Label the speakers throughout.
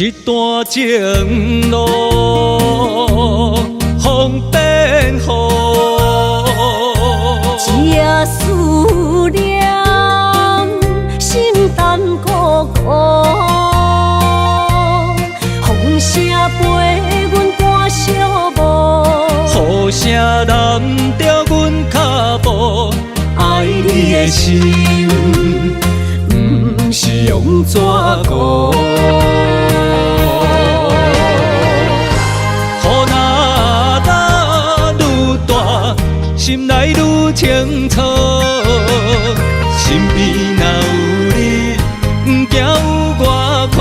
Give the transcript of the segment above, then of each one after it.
Speaker 1: 一段情路风变雨，
Speaker 2: 一夜思念，心淡孤孤。风声陪阮赶小步，
Speaker 1: 雨声淋着阮脚步，爱你的心，不是用纸糊。雨若打愈大，心内愈清楚。身边若有你，不惊有我苦。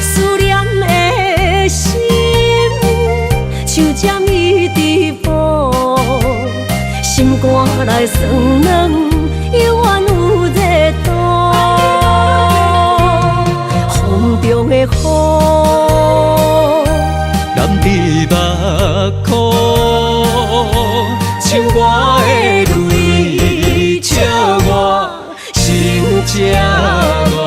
Speaker 2: 思念的心，像针伊直补，心肝内酸软，犹原有热度。风中的雨，
Speaker 1: 淋伫目眶，像我的泪，笑我心这乱。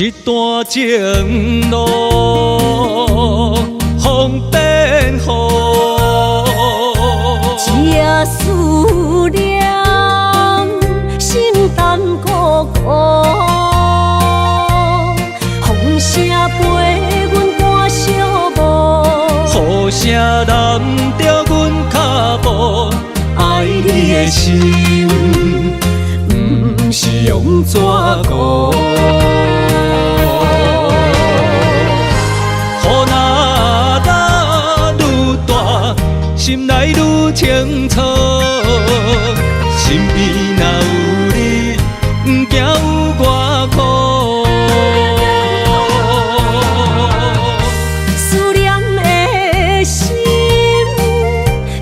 Speaker 1: 一段情路风变雨，
Speaker 2: 一夜思念，心淡孤孤。风声陪阮赶小步，
Speaker 1: 雨声淋着阮脚步，爱你的心，不是用纸糊。心内愈清楚，身边若有你，不惊有我苦。
Speaker 2: 思念的心，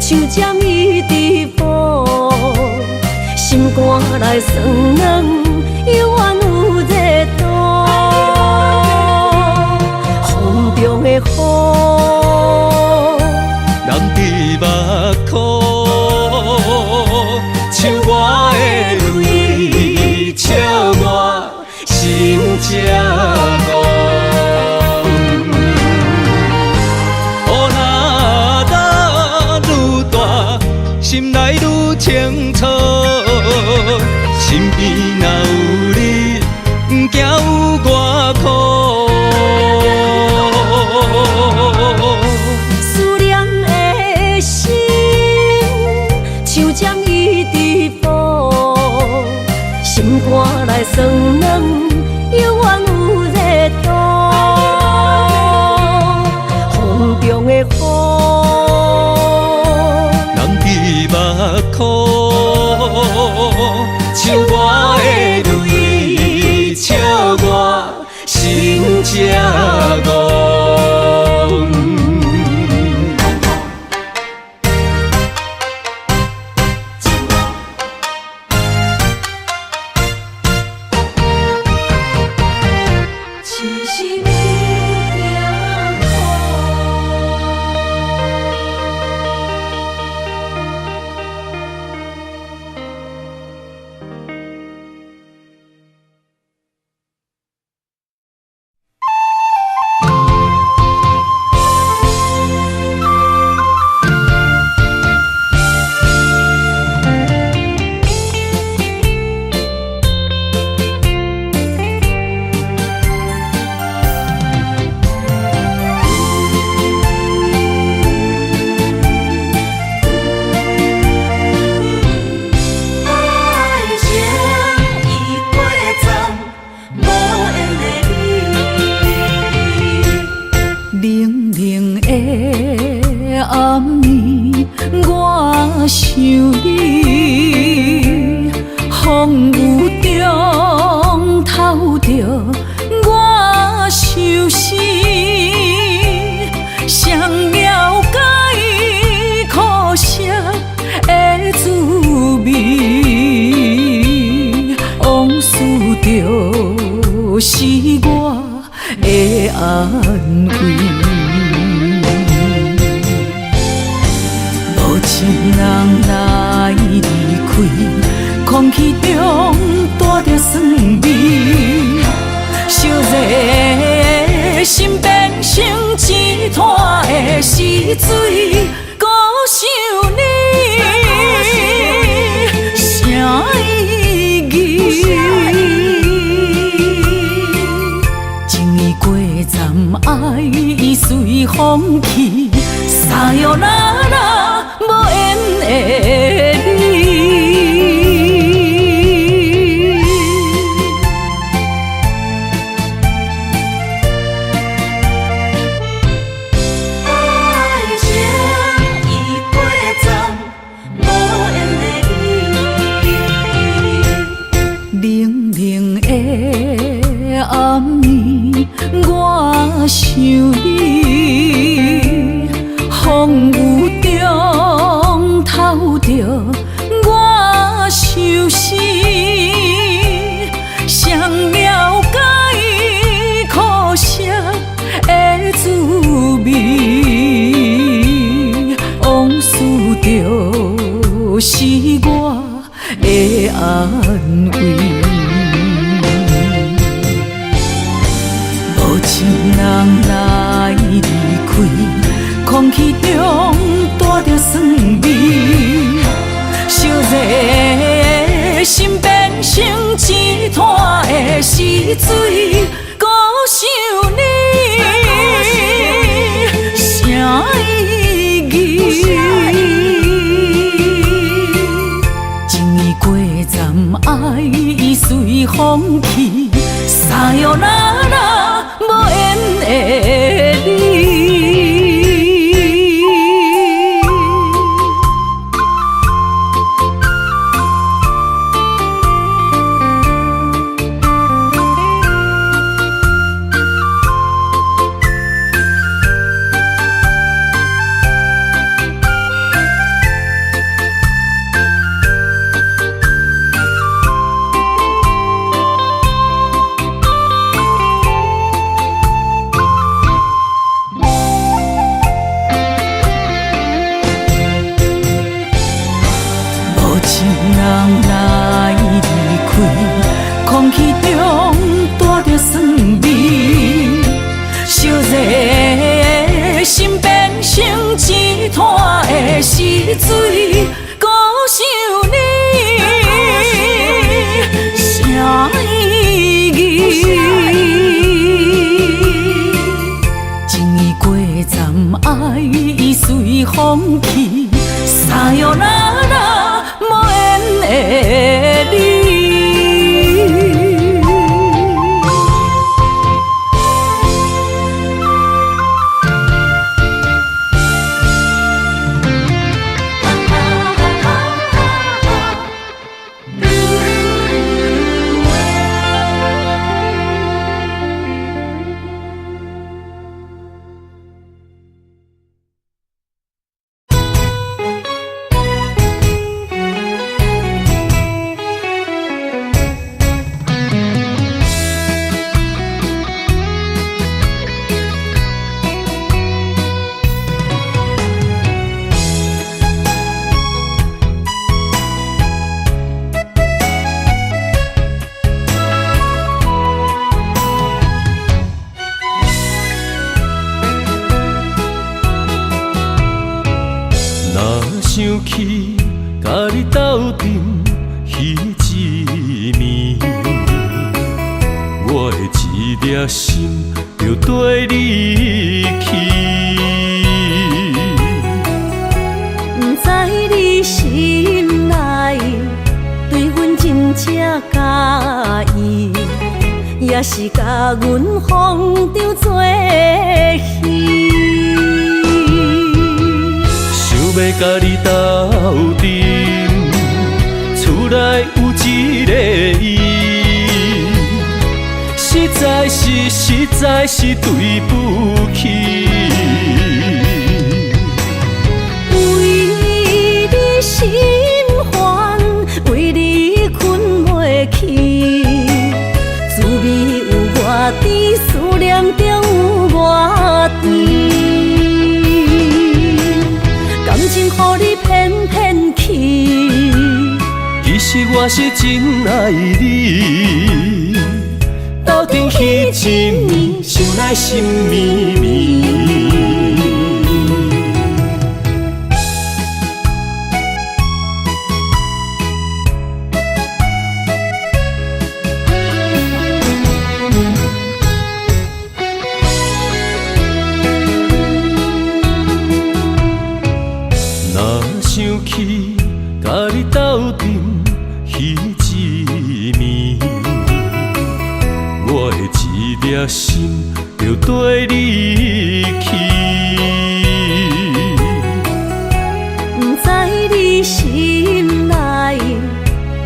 Speaker 2: 像针伊直补，心肝内酸软，犹原有热度。风中的雨，
Speaker 1: 目眶，像我的泪，笑我心这乱。雨若打愈大，心内愈清楚。身边若有你，不惊有我苦。
Speaker 2: 像针伊直补，心肝内酸软，犹原有热度。风中的雨，
Speaker 1: 淋伫目眶，像我的泪，笑我心这乱。
Speaker 2: 暗暝，我想你，风雨中透着我相思，谁了解苦涩的滋味？往事就是我的安慰。无情人来离开，空气中带着酸味，烧热的心变成一滩的死水，孤想你，啥意义？情意过站，爱已随风去，撒哟啦啦，无缘的你。想你，风雨中透着我相思，谁了解苦涩的滋味？往事就是我的安慰。情人来离开，空气中带着酸味，烧热的心变成一滩的死水，孤想你，啥意义？情意过站，爱已随风去，撒哟啦啦，无缘的你。空气中带着酸味，烧热的心变成一滩的死水，孤想你，啥意义？情意过站，爱已随风去，撒哟啦啦，无缘的你。
Speaker 1: 想起甲你斗阵彼一暝，我的一粒心就跟你去。
Speaker 2: 不知你心内对阮真正介意，也是甲阮放张做戏。要甲你斗阵，厝内有一
Speaker 1: 个伊，实在是对不起。
Speaker 2: 为你心烦，为你困袂去，滋味有偌甜，思念中有偌甜。感情予你骗骗去，
Speaker 1: 其实我是真爱你，斗阵彼一暝，想来心绵绵。若想起甲你斗阵彼一暝，我的一粒心就跟你去。
Speaker 2: 不知你心内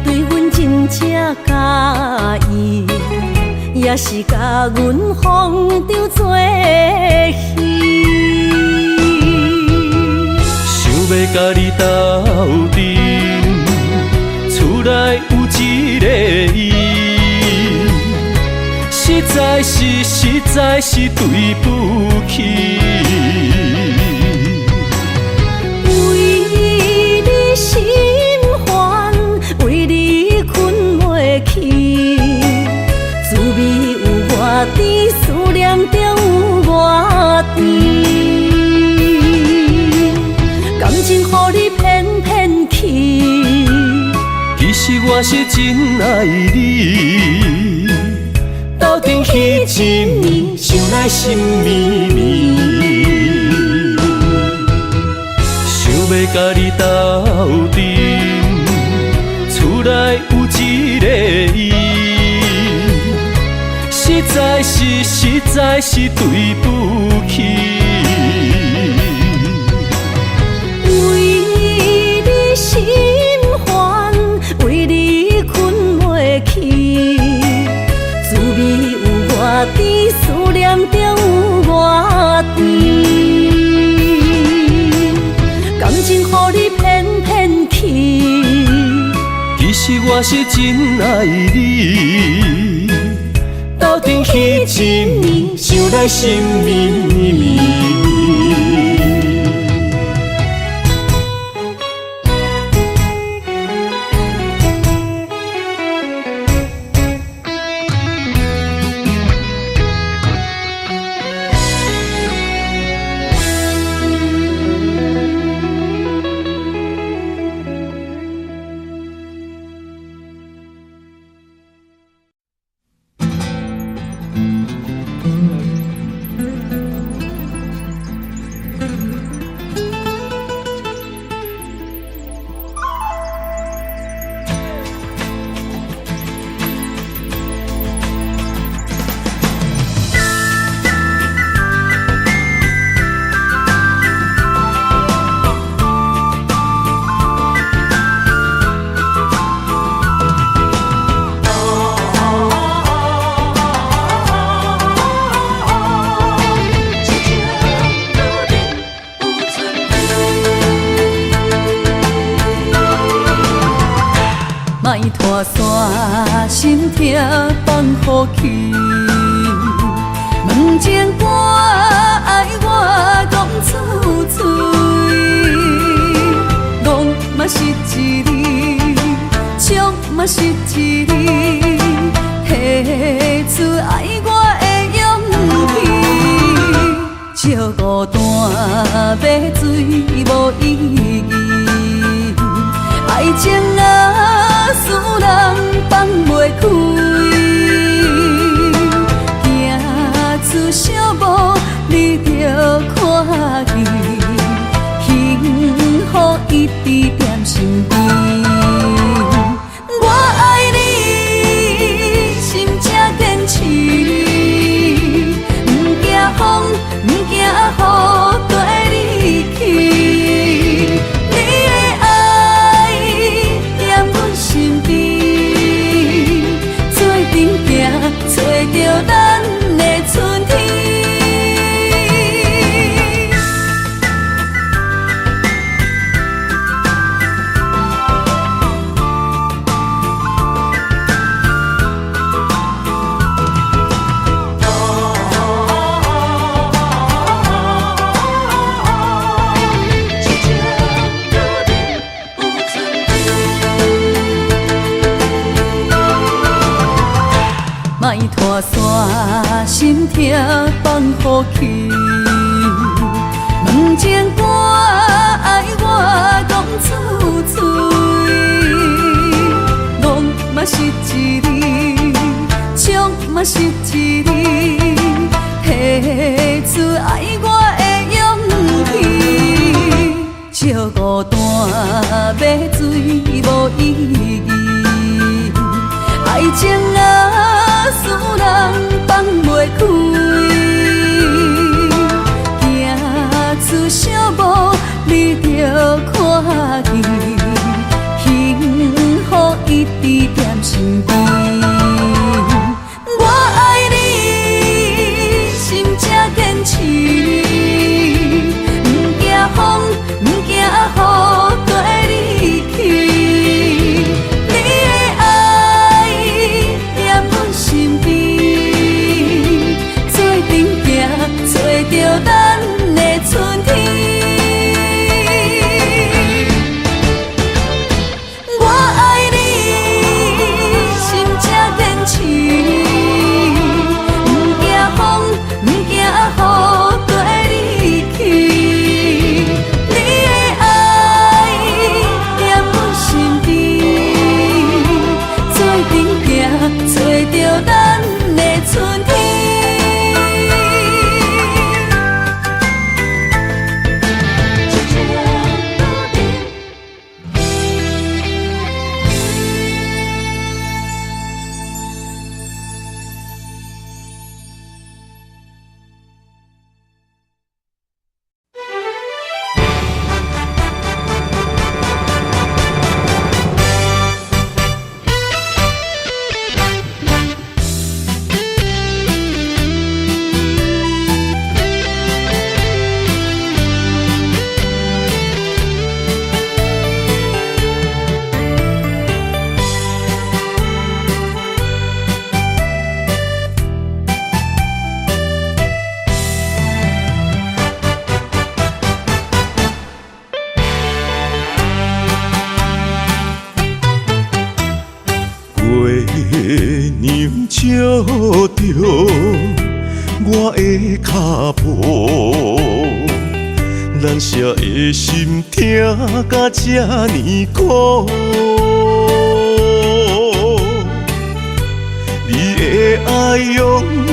Speaker 2: 对阮真正介意，也是甲阮风中做戏。
Speaker 1: 想要甲你斗阵，厝内有一个伊，实在是对不起。
Speaker 2: 为你心烦，为你困袂去，滋味有偌甜，思念中有偌甜。感情予你骗骗去，
Speaker 1: 其实我是真爱你，斗阵彼一暝，想来心绵绵。想要甲你斗阵，厝内有一个伊，实在是对不起。
Speaker 2: 为你心烦，为你困袂去，滋味有偌甜，思念中有偌甜。感情予你骗骗去，
Speaker 1: 其实我是真爱你，斗阵彼一暝，想来心绵绵。
Speaker 2: 莫拖山，心痛放乎去。问情歌爱我讲出嘴，戆嘛是一字，唱嘛是一字，提出爱我的勇气。笑孤单要水无意义，爱情啊，使人放袂开，行出小步，你着看见，幸福一直踮身边。我爱你，心正坚持，不惊风，不惊雨，跟你去。你的爱踮阮身边，大山心痛放予去，问情歌爱我讲出嘴，戆嘛是一字，唱嘛是一字，提出爱我的勇气。笑孤单要水无意义，爱情啊，使人放袂开，行出小步，你着看见，幸福一直踮身边。我爱你，心才坚持，不惊风，不惊雨跟你去。你的爱踮阮身边，做阵行，找着咱的春天。我爱你，心才坚持，不惊风，不惊雨跟你去。你的爱踮阮身边，做阵行，找着咱的春天。
Speaker 3: 月娘照着我的脚步，咱舍的心痛甲这呢苦。你的爱用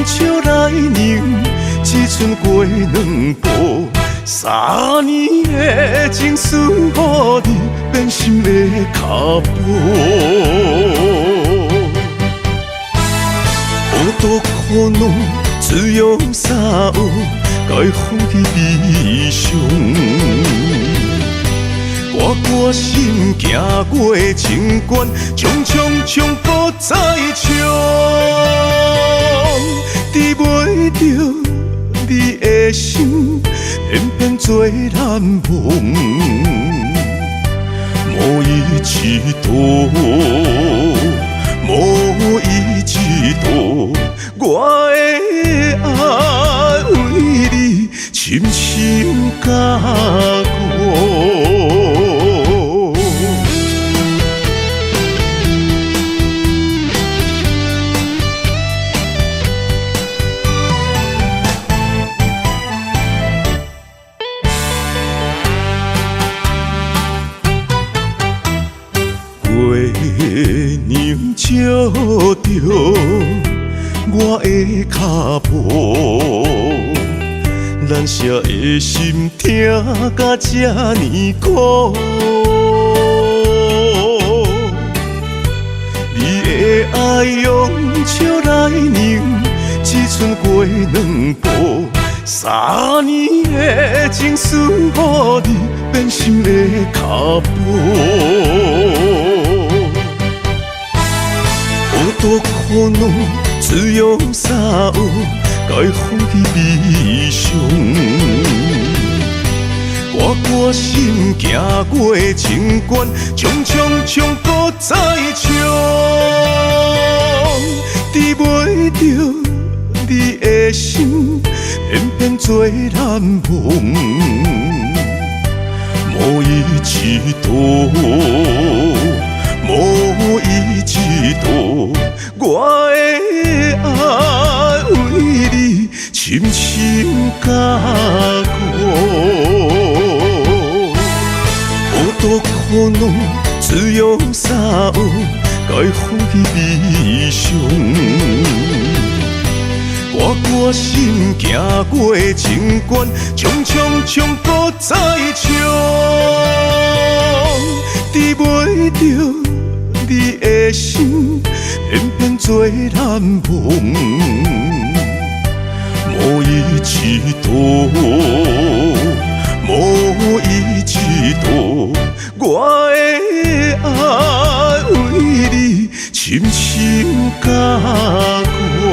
Speaker 3: 笑来凝，只剩过两步。3年的情思，予你变心的脚步。孤独苦恼，滋养啥有？该放弃悲伤。我决心行过情关，冲冲冲不再冲，治袂着你的心，偏偏做难忘。无依之道，无依之道，我的爱为你深深加固。月娘照着我的脚步，咱舍的心痛甲这呢苦。你的爱用笑来凝，只剩过两步。3年的情思，予你变心的脚步。孤独苦恼，滋养啥有？该放弃悲伤。我决心行过情关，冲冲冲不再冲，治袂着你的心，偏偏做难忘。无依之道，无依之道，我的爱深深甲我，孤独苦恼只有啥有，该放弃悲伤。我心行过情关，冲冲冲，搁再冲，治袂着你的心，偏偏做难忘。无依之途，无依之途，我的爱为你深深甲我。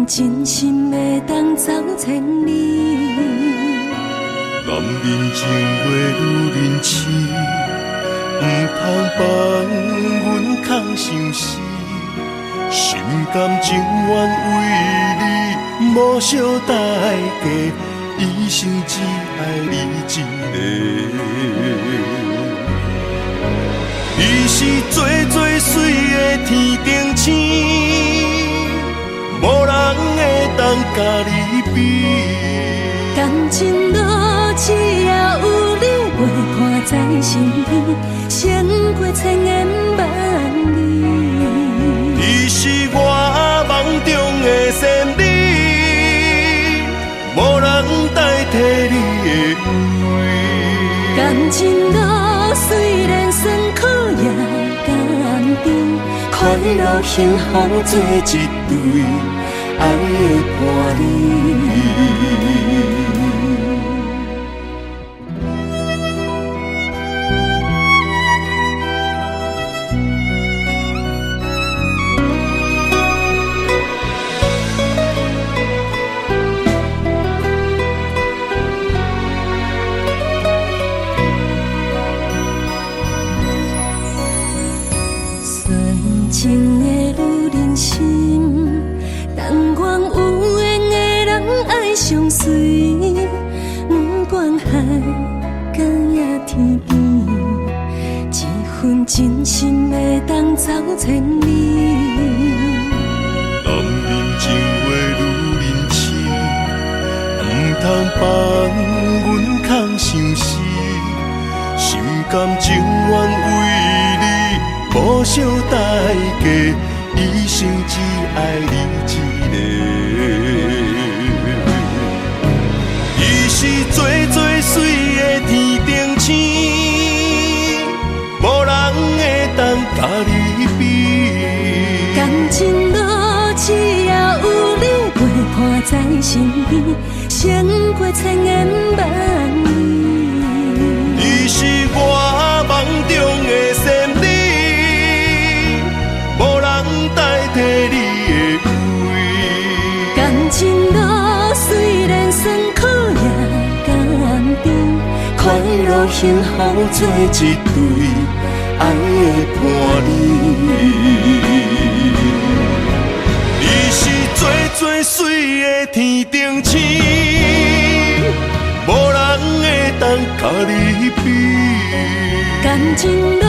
Speaker 2: 真心会当走千里，
Speaker 3: 男人情话愈认真，唔通放阮空相思，心甘情愿为你无小代价，一生只爱你一个。你是最最水的天顶星。无人会当甲你比，
Speaker 2: 感情路只要有你陪伴在身边，胜过千言万语。
Speaker 3: 你是我梦中的仙女，无人代替你的位。
Speaker 2: 感情路虽然酸苦也甘甜，快乐幸福做一对。爱的伴侣。纯情的女人心。但愿有缘的人爱相随，不管海角也天边，一份真心会当走千里。
Speaker 3: 男人情话愈认真，唔通放阮空相思，心甘情愿为你无小代价。一生只爱你一个，伊是最最水的天顶星，无人会当甲你比。
Speaker 2: 感情路只要有你陪伴在身边，胜过千言万语。
Speaker 3: 你是我梦中的仙女。代替你的位，
Speaker 2: 感情路虽然酸苦也甘甜，快乐幸福做一对爱的伴侣。
Speaker 3: 你是最最水的天顶星，无人会当甲你比。
Speaker 2: 感情路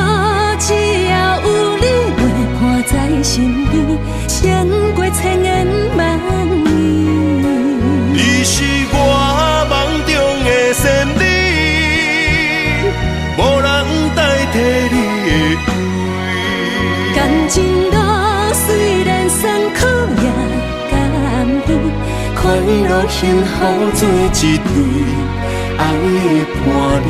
Speaker 2: 只要有你陪伴在身边，胜过千言万语。
Speaker 3: 你是我梦中的仙女，无人代替你的位。
Speaker 2: 感情路虽然酸苦也甘甜，快
Speaker 3: 路幸福做一对爱的伴侣。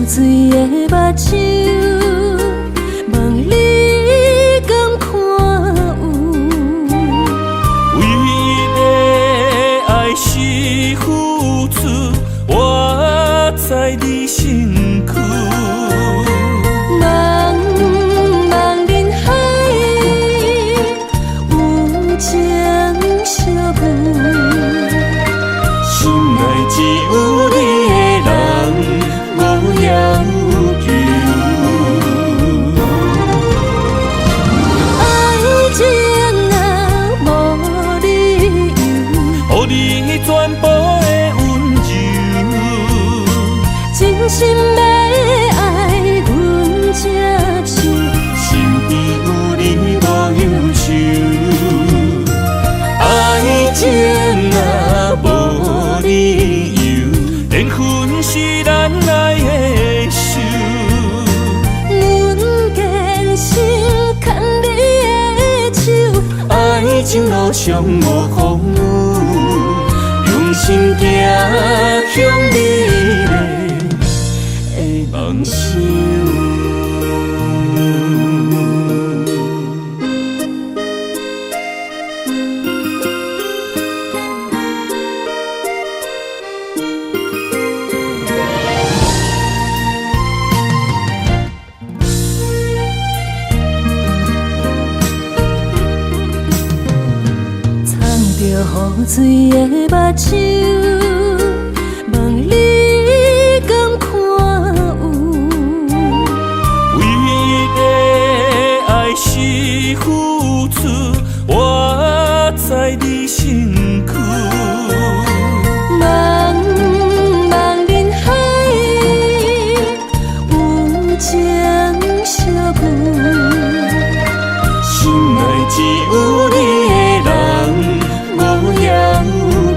Speaker 2: 水的目睭，问你敢看有？
Speaker 1: 为了爱是付出，我在你身躯。
Speaker 2: 茫茫人海，有情相伴，
Speaker 1: 心内只有你的人。无要求，
Speaker 2: 爱情若无理由，
Speaker 1: 予你全部的温柔，
Speaker 2: 真心要爱阮才手，
Speaker 1: 身边有你无忧愁。爱情若无理由，缘分是咱爱的手。
Speaker 2: 阮坚心牵你的手，
Speaker 1: 爱情路上无风雨，用心行向美丽的梦想。
Speaker 2: 雨水的目睭，问你敢看有？
Speaker 1: 为了爱是付出，我在你身躯。
Speaker 2: 茫茫人海，有情相伴，
Speaker 1: 心内只有你的人。无要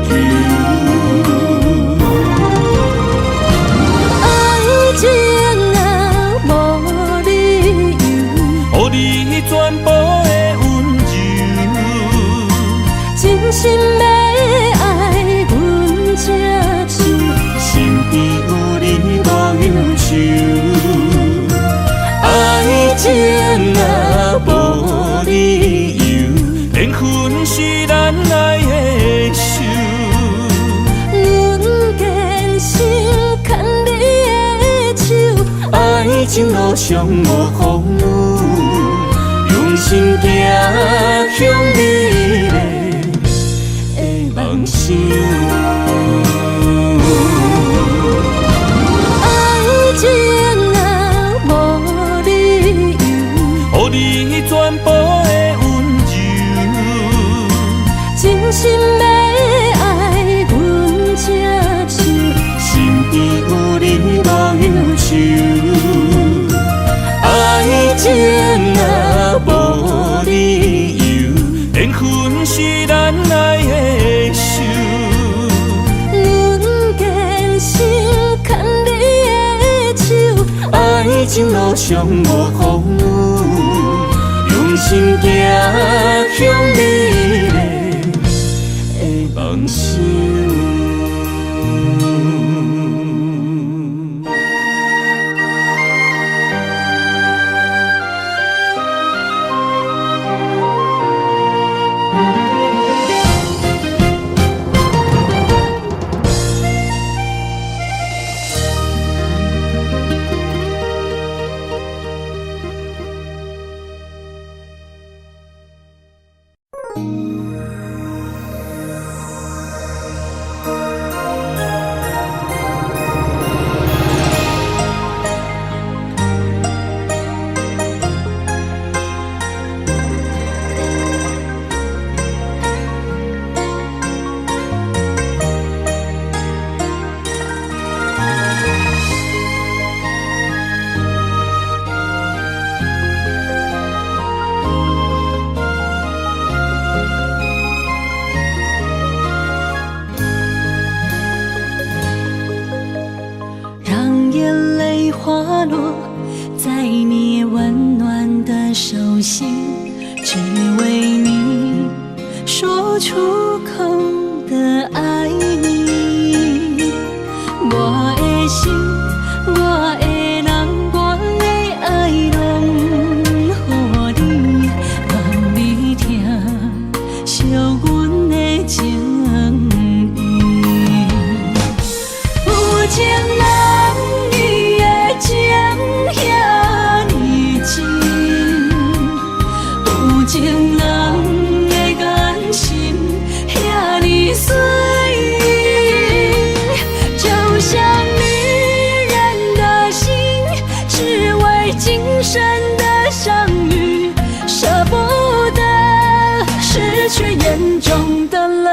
Speaker 1: 求，
Speaker 2: 爱情若无理由，
Speaker 1: 予你全部的温柔，
Speaker 2: 真心要爱阮才手，
Speaker 1: 身边有你无忧愁。爱情若无理由，缘分是咱爱的手。
Speaker 2: 阮坚心牵你的手，
Speaker 1: 爱情路上无风雨，用心行向美丽的梦想。
Speaker 2: 爱情若无理由，
Speaker 1: 予你全部的温柔，
Speaker 2: 真心要爱阮才手，
Speaker 1: 身边有你无忧愁。爱情若无理由，缘分是咱爱的手。
Speaker 2: 阮坚心牵你的手，
Speaker 1: 爱情路上无风雨，用心行向美丽的梦想。
Speaker 2: 花落在你温暖的手心，只为你说出口的爱你。我的心，我的人，我的爱拢予你，望你听，惜阮的情意。有情人伊的情遐尼真，有情人的眼神遐尼水。今生的相遇，舍不得失去眼中的泪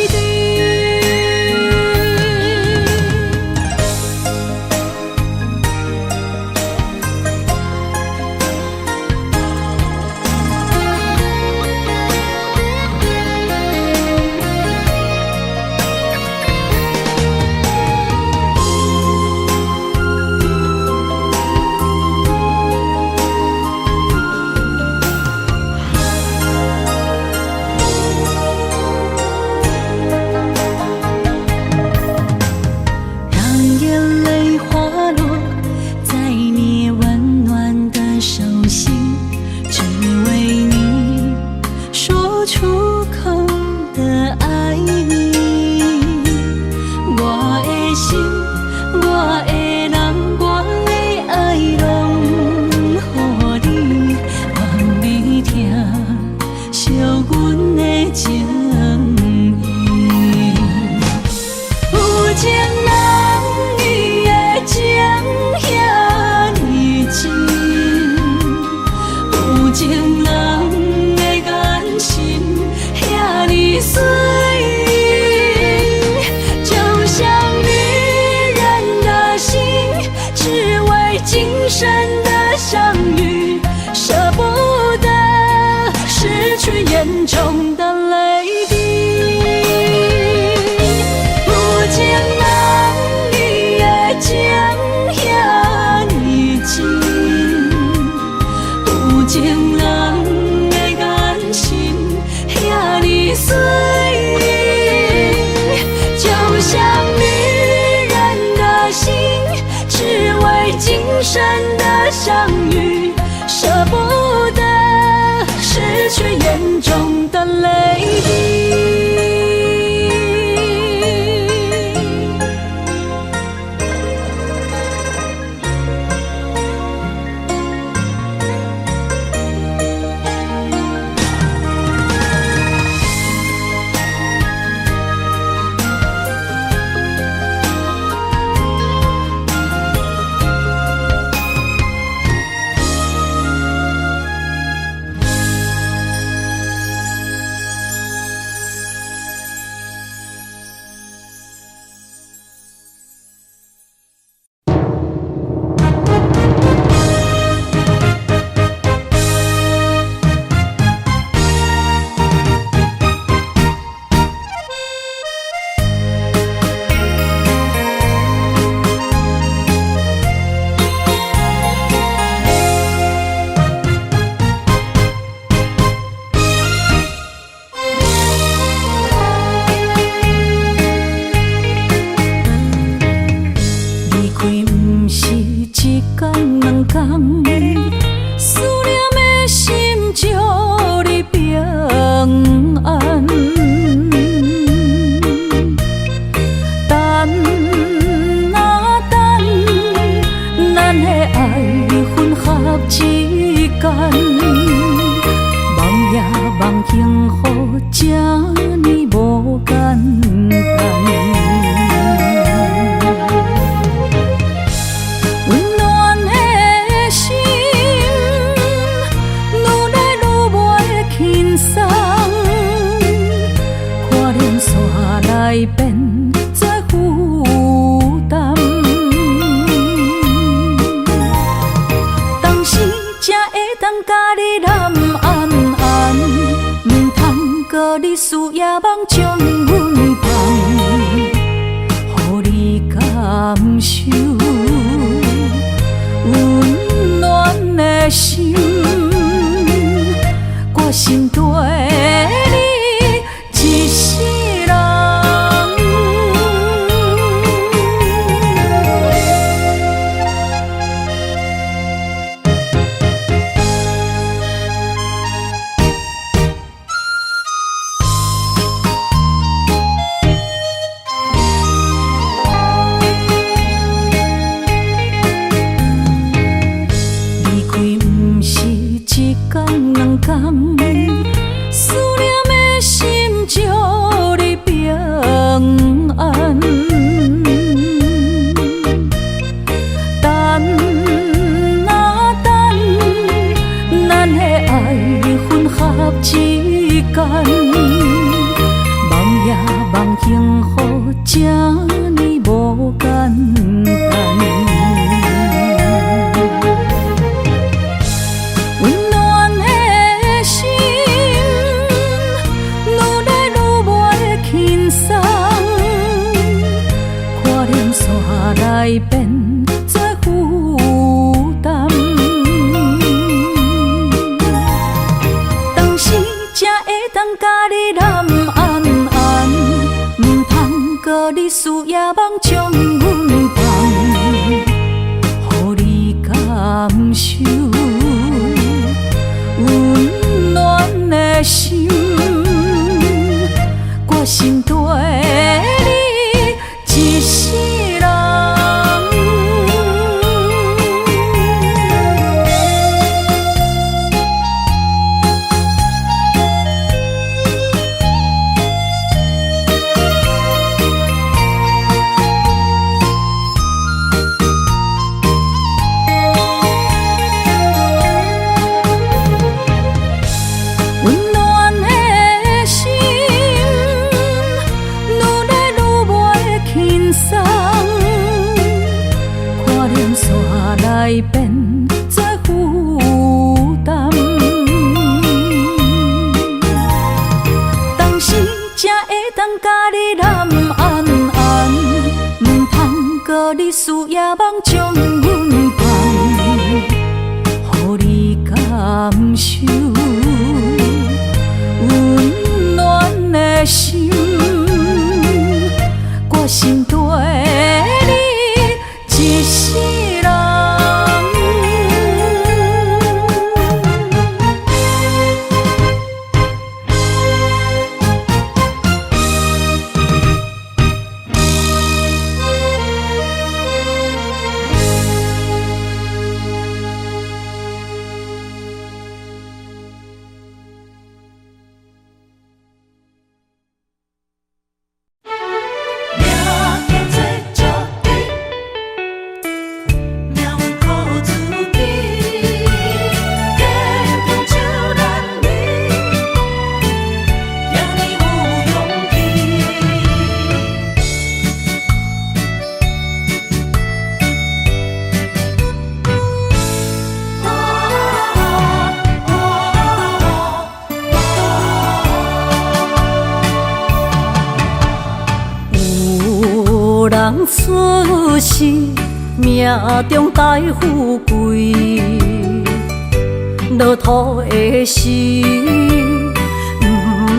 Speaker 2: 滴。眼中的泪滴，有情人伊的情遐尼真，有情人的眼神遐尼水，就像女人的心，只为今生的相遇，舍不得失去眼中的泪滴。有的心，我心对你一世人。思念的心祝你平安，等啊等，咱的爱混合之间，梦也梦幸福，这呢无简单。来变做负担，当时才会当甲你揽安安，唔通搁你思夜梦将阮放，予你感受温暖的心，我心对你一世人。来变做负担，当时才会当甲你揽安安，唔通搁你思夜梦将阮放，予你感受温暖的心，我心对你一世人。人出世，命中带富贵，落土的时，不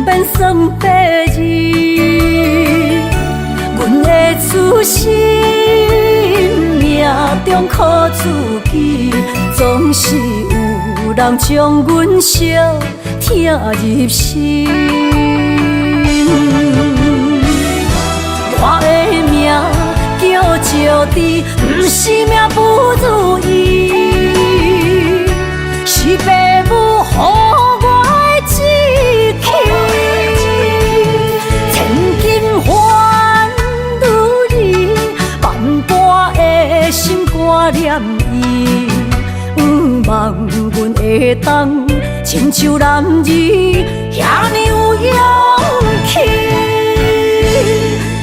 Speaker 2: 免算白字。阮的出身，命中靠自己，总是有人将阮惜听入心。我的命叫石滴，不是命不如意，是父母予我的志气。千金换如意，万般的心挂念伊，望阮会当亲像男儿遐尼有勇气。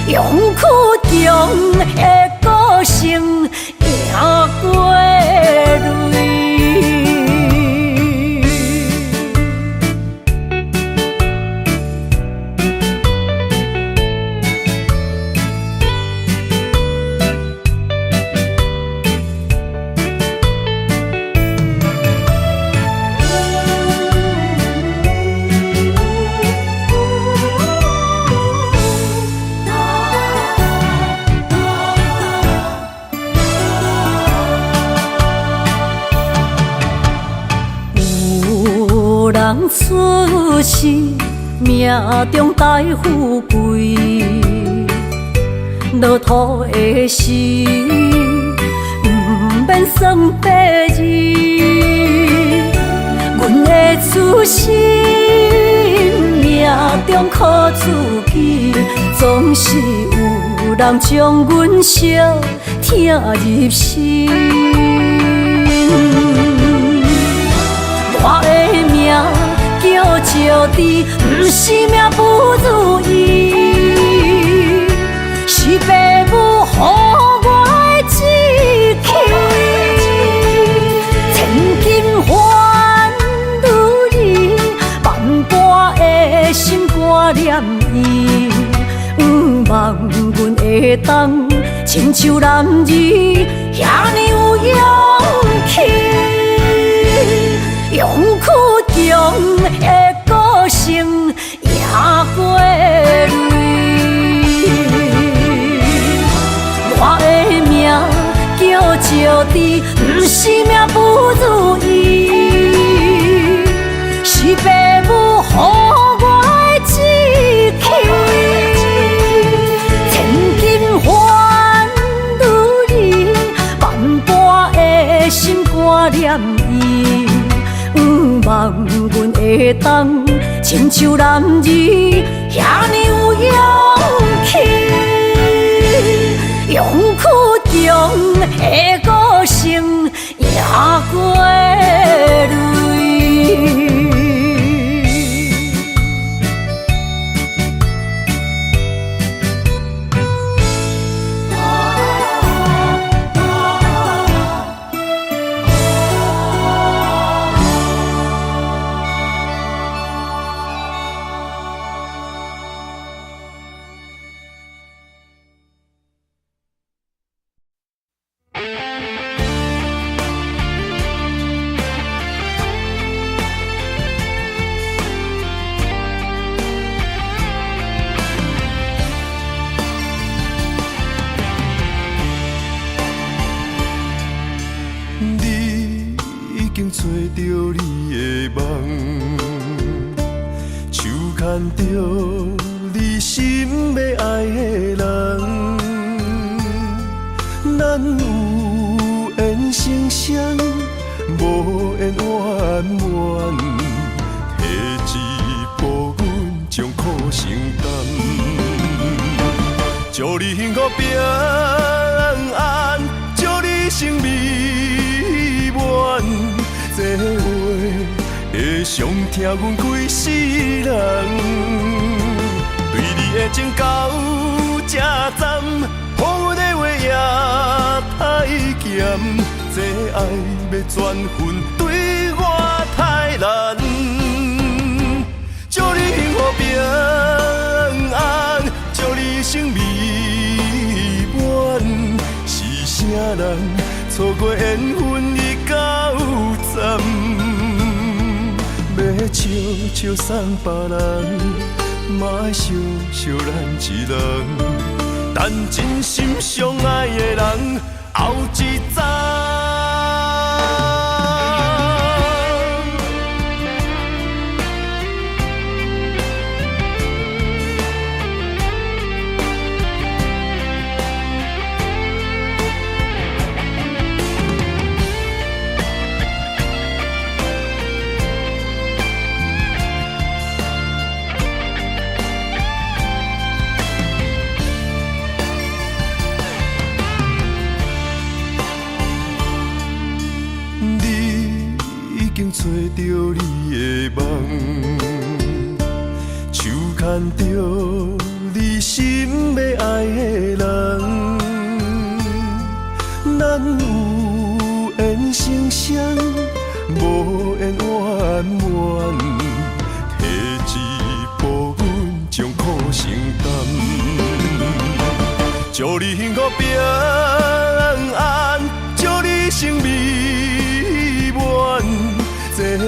Speaker 2: 勇气中的个性，赢过泪。是命中带富贵，落土的时，不免算白字。阮的此生命中苦自己，总是有人将阮惜听入心。我的命叫石地，不是命不如意，是父母予我的志气。千金换如意，万般的心肝念伊，望阮会当亲像男儿遐尼有勇气。勇屈中的个性赢过泪，我的命叫石地，不是命不如意，是父母予我的志气。千金换如意，万般的心肝念伊。望阮会当亲像男儿遐尼有勇气，勇屈中的个性赢过泪。
Speaker 3: 找着你的梦，手牵着你心要爱的人，咱有缘成双，无缘圆满，提一步阮将苦承担，祝你幸福平安，祝你生美满。这话会伤疼阮规世人，对你的情到这站，予阮的话也太咸，这爱要转分对我太难。祝你幸福平安，祝你生美满，是啥人错过缘分已到站，要笑笑送别人，嘛爱惜惜咱一人，等真心相爱的人后一站。找着你的梦，手牵着你心要爱的人，咱有缘成双，无缘圆满，提一步阮将苦承担，祝你幸福平安，祝你生美满。这话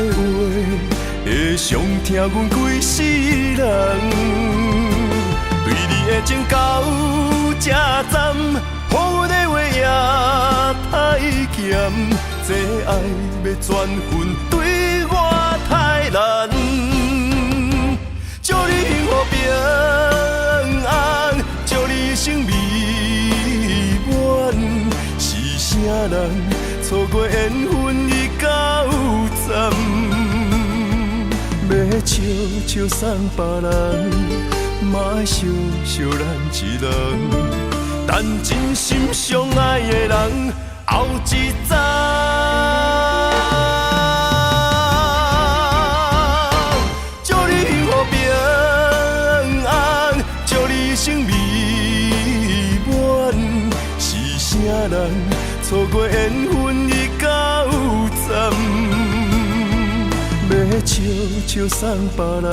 Speaker 3: 会伤疼阮规世人，对你的情到这站，予阮的话也太咸，这爱要转分对我太难。生美满，是啥人错过缘分已到站？要笑笑送别人，嘛爱惜惜咱一人。但真心相爱的人，后一早。祝你幸福平安，祝你生美满。是啥人错过缘分已到站？要笑笑送别人，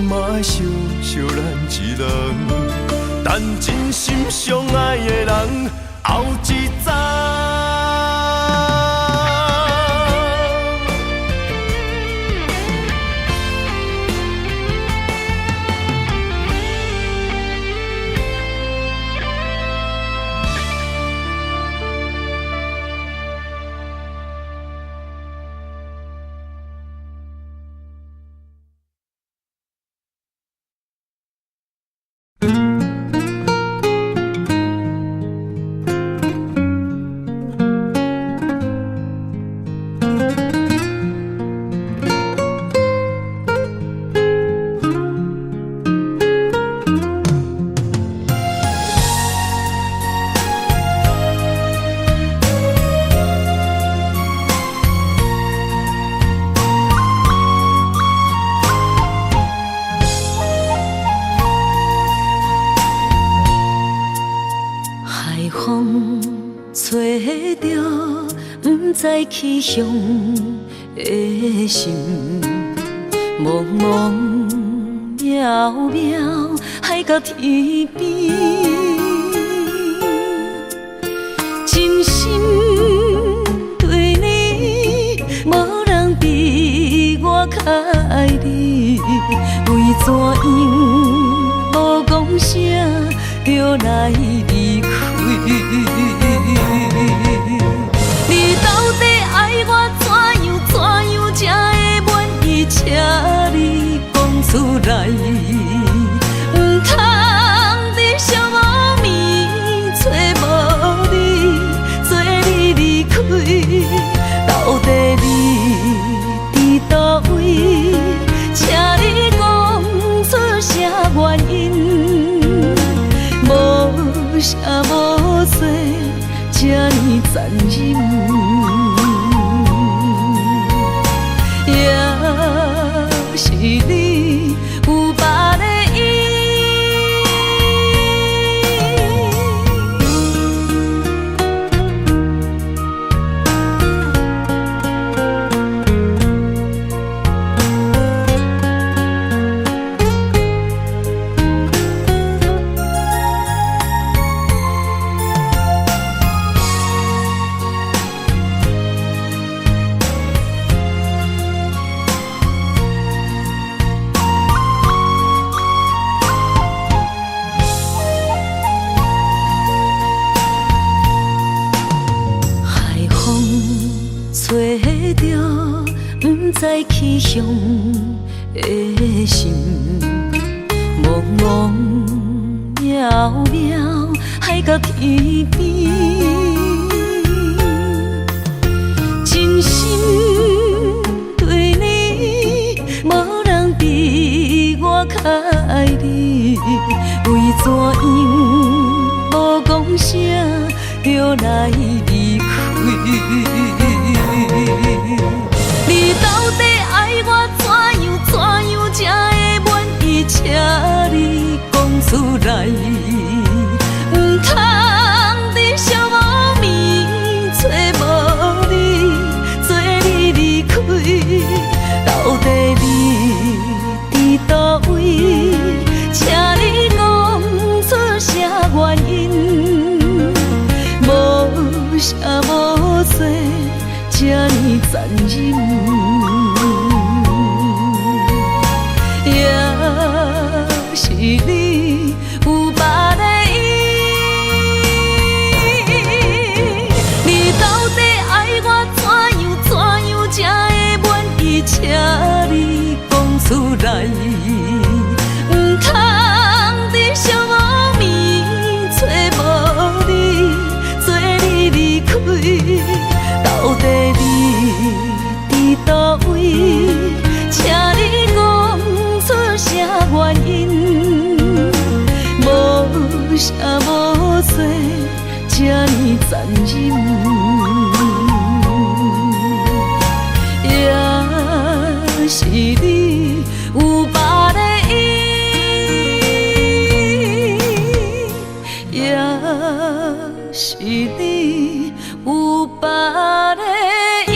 Speaker 3: 嘛爱惜惜咱一人。但真心相爱的人，后一早。
Speaker 2: 吹着不知去向的心，茫茫渺渺海到天边，真心对你，无人比我较爱你，为怎样无讲声就来离开？你到底爱我怎样才会满意？请你讲出来，唔通在寂无眠找无你，做你离开。到底你伫倒位？请你讲出啥原因？无啥无说，这呢残忍。也是你有别的意。吹着不知去向的心，茫茫渺渺海到天边，真心对你，无人比我较爱你，为怎样无讲声就来离开？你到底爱我怎样才会满意？请你讲出来，唔通在寂无眠找无你，做你离开。到底你伫倒位？请你讲出啥原因？无啥无说，这呢残忍。也是你有别的意。你到底爱我怎样才会满意？请你讲出来，唔通在寂无眠做这呢残忍，也是你有别的意，也是你有别的意。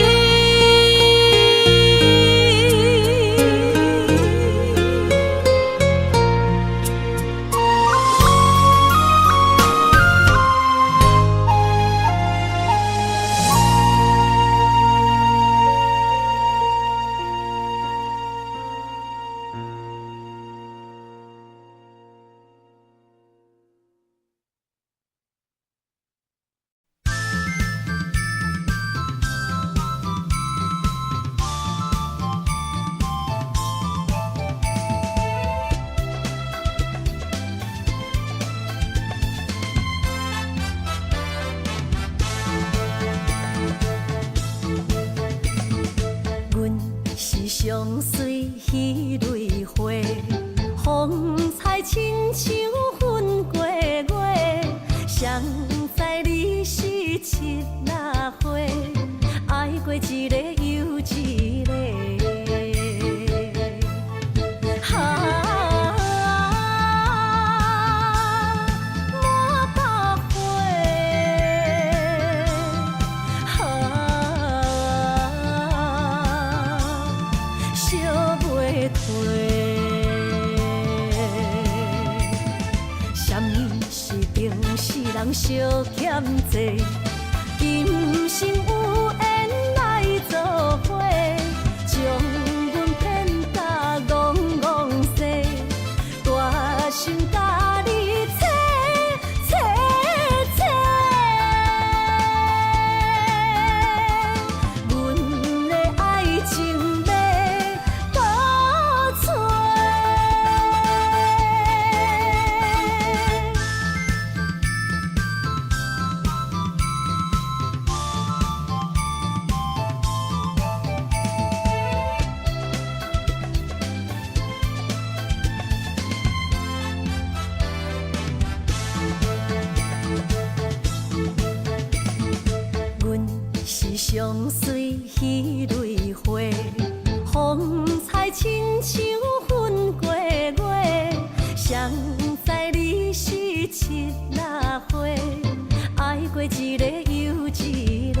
Speaker 4: 相随彼蕊花，风采亲像云过月。谁知你是七那花，爱过一个又一个。人相欠债，今生有缘来作伙，将阮骗甲戆戆西，大心甲你切切切，阮的爱情要倒找。相随彼蕊花，风采亲像云过月。谁知你是七那花，爱过一个又一个。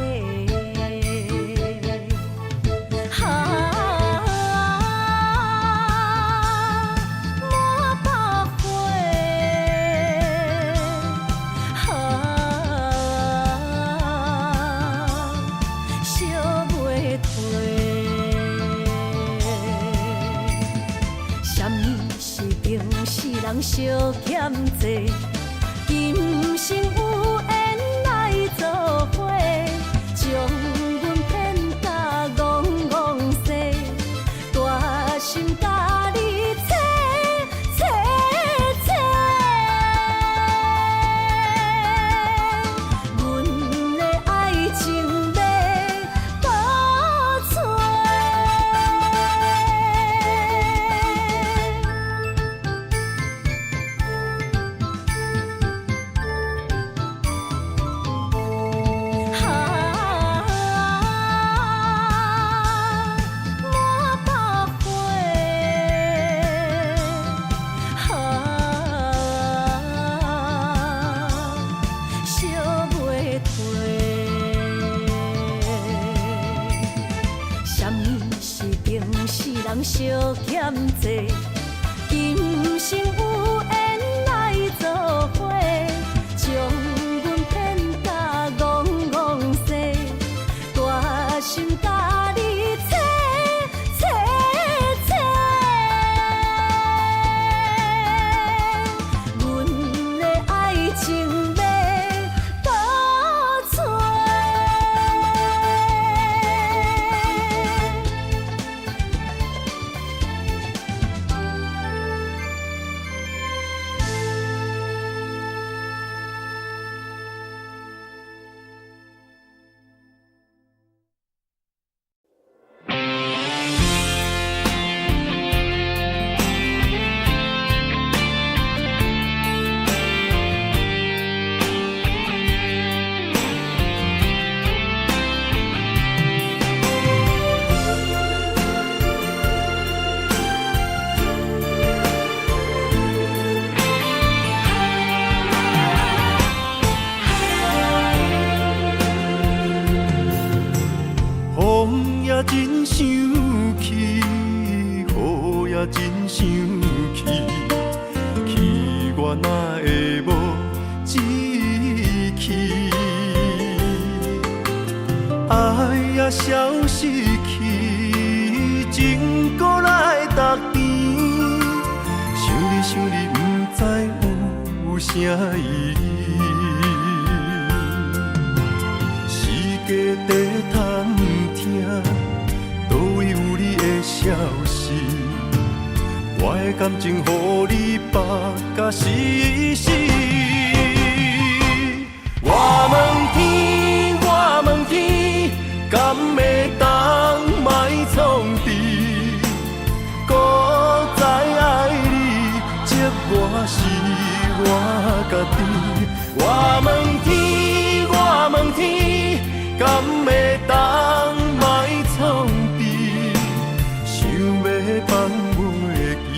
Speaker 4: 人相欠债，今生有缘来作伙，将阮骗甲戆戆西，大心甲你切切切，阮的爱情要倒找。人相欠债，今生有缘来作伙，将阮骗甲戆戆西，大心甲你切切切，阮的爱情要倒找。
Speaker 3: 也消失去，情搁来踏甜。想你想你，不知有啥意义。世界在探听，倒位有你的消息？我的感情，予你绑甲死死。我问天，我问天，敢会当莫创治？搁再爱你，这我是我家己。我问天，我问天，敢会当莫创治？想要放袂记，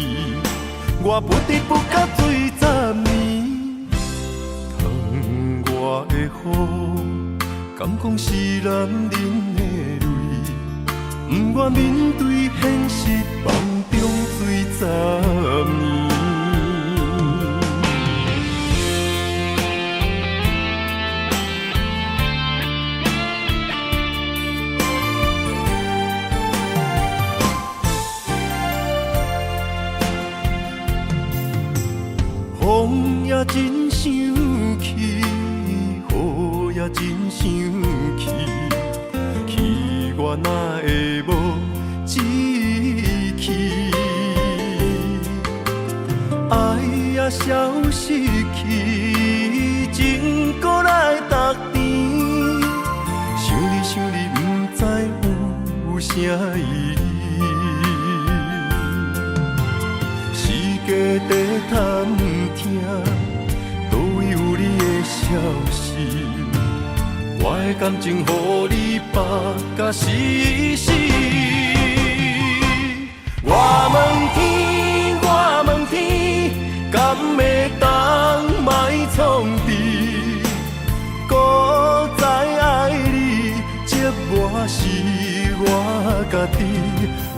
Speaker 3: 我不得不甲醉10年。我的雨，敢讲是男人的泪，不愿面对现实，梦中醉10年。风也真想起。雨也真想去，去我哪会无志气？爱也消失去，情搁来踏甜。想你想你，不知有啥意义。世界在探听，倒位有你的消息？我的感情，予你绑甲死死。我问天，我问天，敢会当莫创治？搁再爱你，这我是我家己。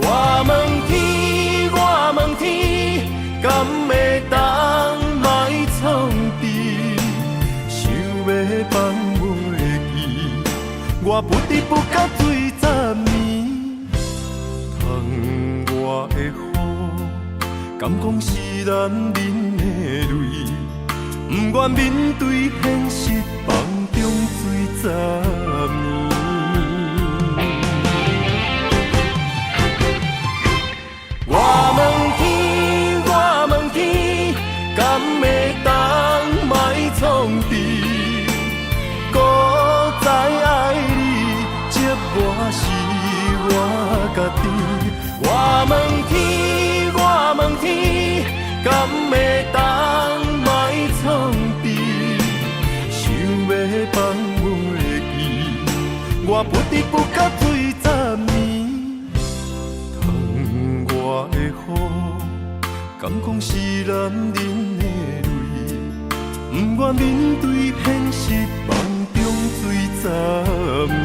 Speaker 3: 我问天，我问天，敢会当莫创治？想要放。我不得不甲醉10年，窗外的雨，敢讲是男人的泪，不愿面对现实，梦中醉10年。我问天，我问天，敢会当莫创治？搁再爱你，这我是我家己。我问天，我问天，敢会当莫创治？想要放袂记，我不得不甲醉10年。窗外的雨，敢讲是男人的泪，不愿面对现实，梦中醉10年。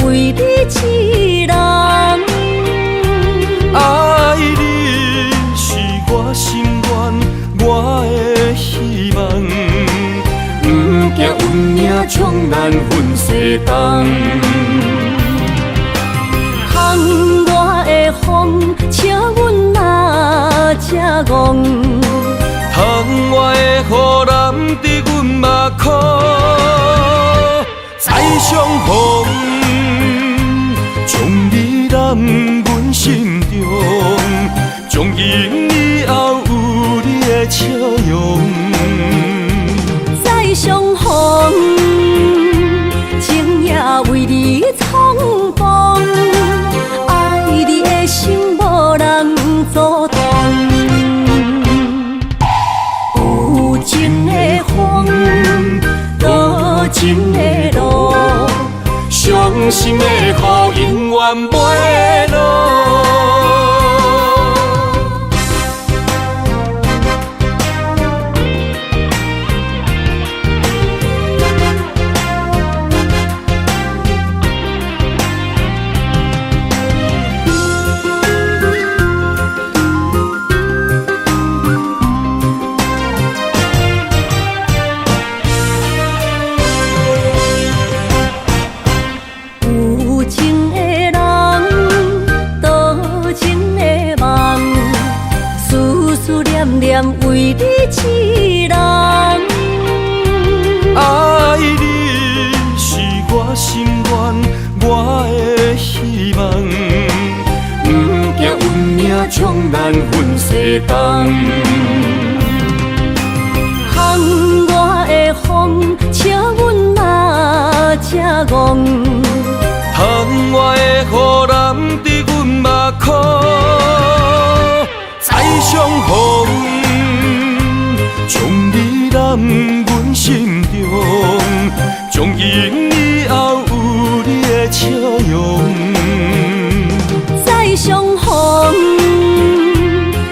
Speaker 4: 为你痴人，
Speaker 3: 爱你是我心愿，我的希望。不惊运命冲咱分世东，
Speaker 4: 窗外的风，笑阮哪这戆。
Speaker 3: 窗外的雨淋伫阮目眶，再相逢。将你揽阮心中，
Speaker 1: 今以后有你的笑容。
Speaker 4: 再相逢，情也为你冲动，爱你的心无人阻挡。有情的风，多情的路，
Speaker 1: 伤心的雨永远袂落。
Speaker 4: 有情的人，多情的梦，思思念念为你一人。
Speaker 1: 爱你是我心愿，我的希望。不惊运命冲咱分世东。
Speaker 4: 风我的风，笑阮嘛才戆。
Speaker 1: 窗外的雨淋伫阮目眶，再相逢，将你揽阮心中，从今以后有你的笑容。
Speaker 4: 再相逢，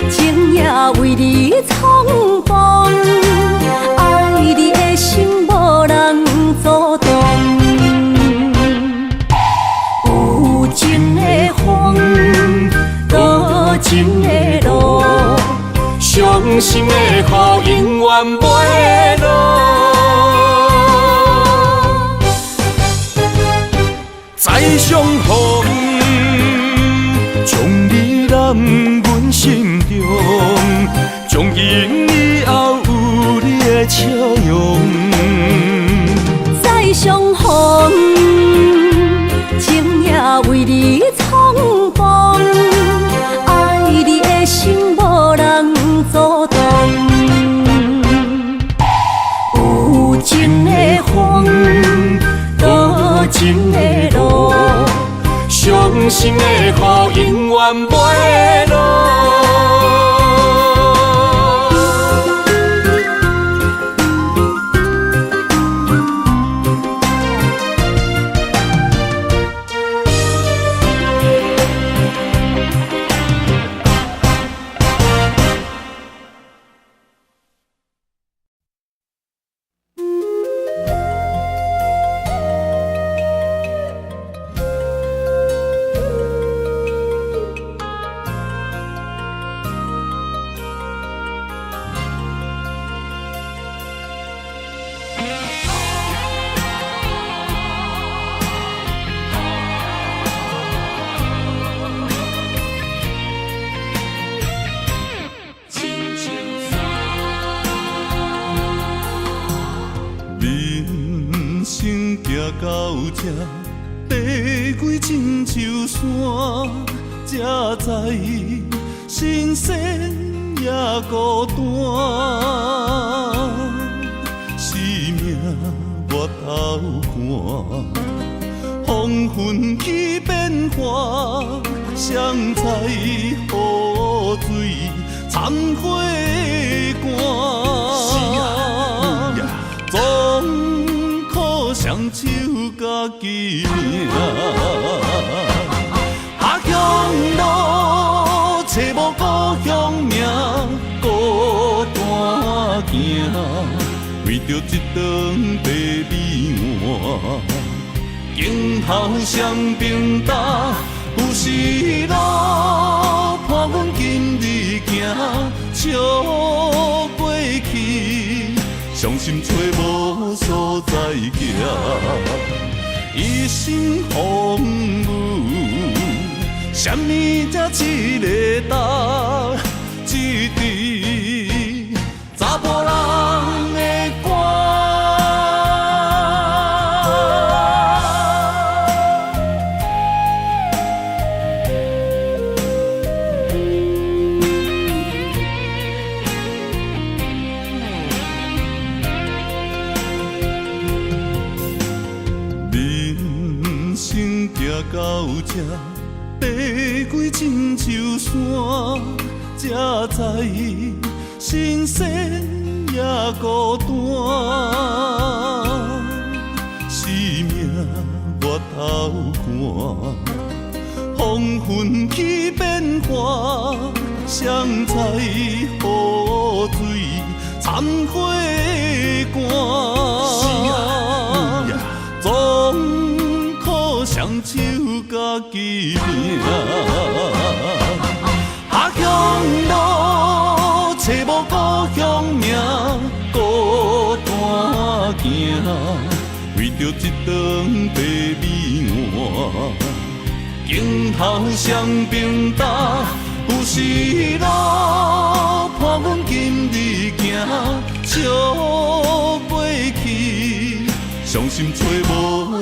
Speaker 4: 情也为你冲动，爱你的心无人阻挡。有情的风，多情的路，
Speaker 1: 伤心的雨永远袂落。再相逢，将你揽阮心中，从今以后有你的笑容。
Speaker 4: 再相逢，情也为你冲动，爱你的心无人阻挡。有情的风，多情的路，
Speaker 1: 伤心的雨永远袂落。
Speaker 3: 人生行到这，爬过亲像山，才知人生也孤单。生命越头寒，风云起变化，谁知雨水掺火寒。总靠双手家己命，下乡路找无故乡名，孤单行，为着一顿白米碗。今后双平搭，有时路伴阮今日行，笑过去。伤心找无所在行，一心风雨，什么才一个答？一滴查甫人的歌。生行到这，爬过亲像山，才知新鲜也孤单。生命越头寒，黄昏起变化，谁知雨水掺花汗。总靠双手家己拼。下乡路，找无故乡名，孤单行。为着一顿白米碗，今后双并担，有时路伴阮今日行，笑过去，伤心找无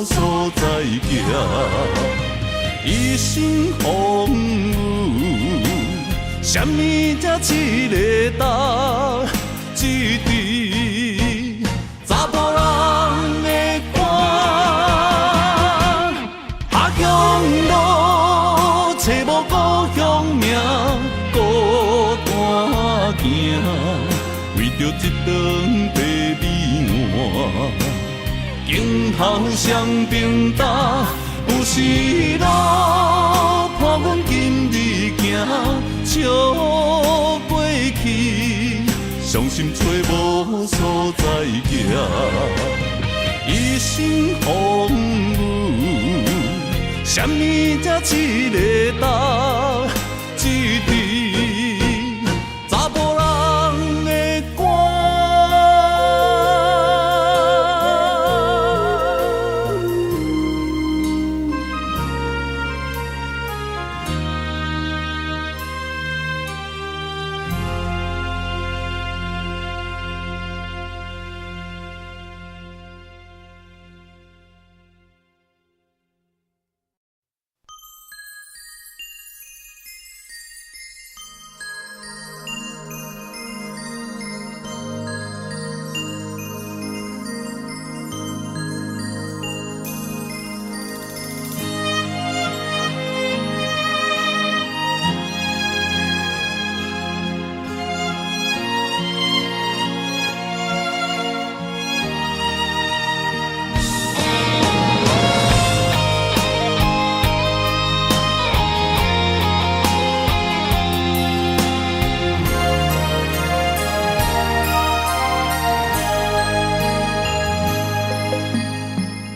Speaker 3: 所在行，一身风雨，什么才一个答？一滴查甫人的肝。下乡路，找无故乡名，孤单行。为着一顿白米碗，今后双并担。有时路伴阮今日行，笑过去，伤心找无所在行，一身风雨，什么才一个答？一滴查甫人的肝。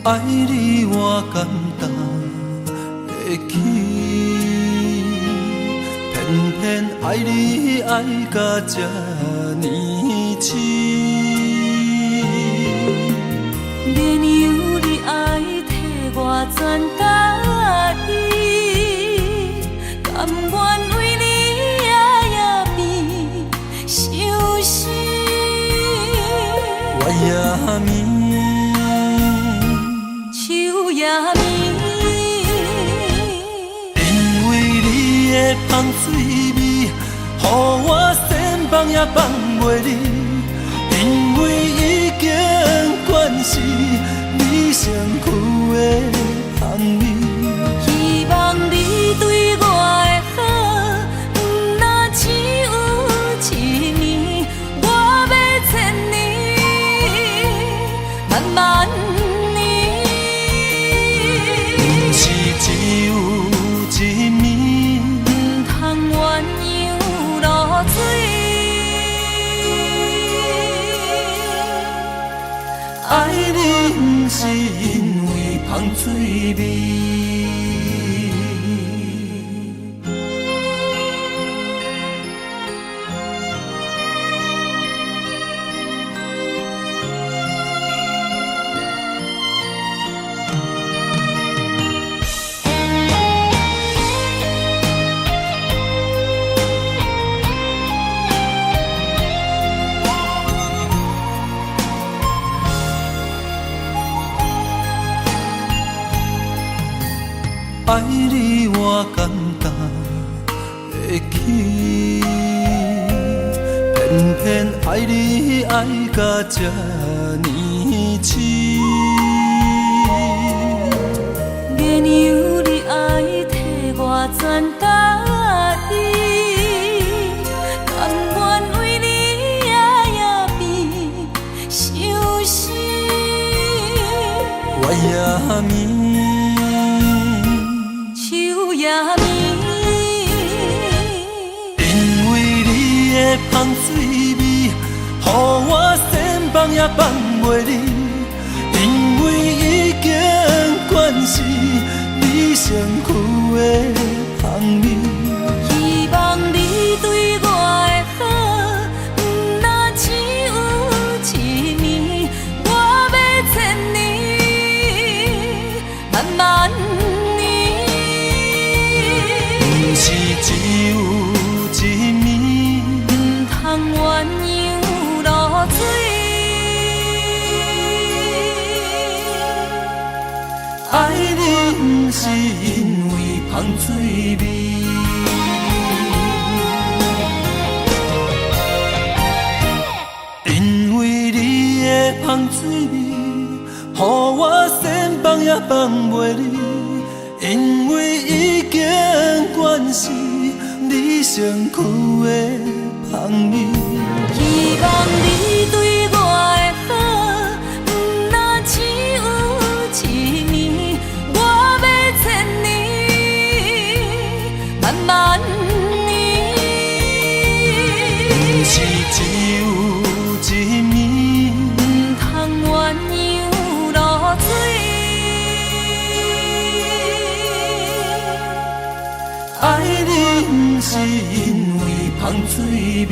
Speaker 3: 爱你我简单会起，偏偏爱你爱到这呢深。
Speaker 2: 免由你爱替我全家己，甘愿为你夜夜眠伤心。
Speaker 3: 我也眠。因为你的香水味，予我先放也放袂离。因为已经惯是你身躯的香味，
Speaker 2: 希望你对我的好，不若只有一年，我要千年，慢慢。
Speaker 3: 只有一暝，
Speaker 2: 不通鸳鸯落水。
Speaker 3: 爱你不是因为香水味。爱你我简单会起，偏偏爱你爱到这呢深。
Speaker 2: 免
Speaker 5: 香水味，予我先放也放袂离，因为已经惯是你身躯的香味。
Speaker 4: 希望你对我的好，若只有一年，我要千年，慢慢年。
Speaker 5: 不是只有一年，
Speaker 4: 唔通鸳鸯落水。
Speaker 5: 爱你不是因为香水味。因为你的香水味，予我先放也放袂离。因为已经惯是你身躯的香味。
Speaker 4: 希望你对我的好，若只有一年，我要千年，慢慢年。
Speaker 5: 不是只有一年，
Speaker 4: 唔通鸳鸯落水。
Speaker 5: 爱你不是因为香水味。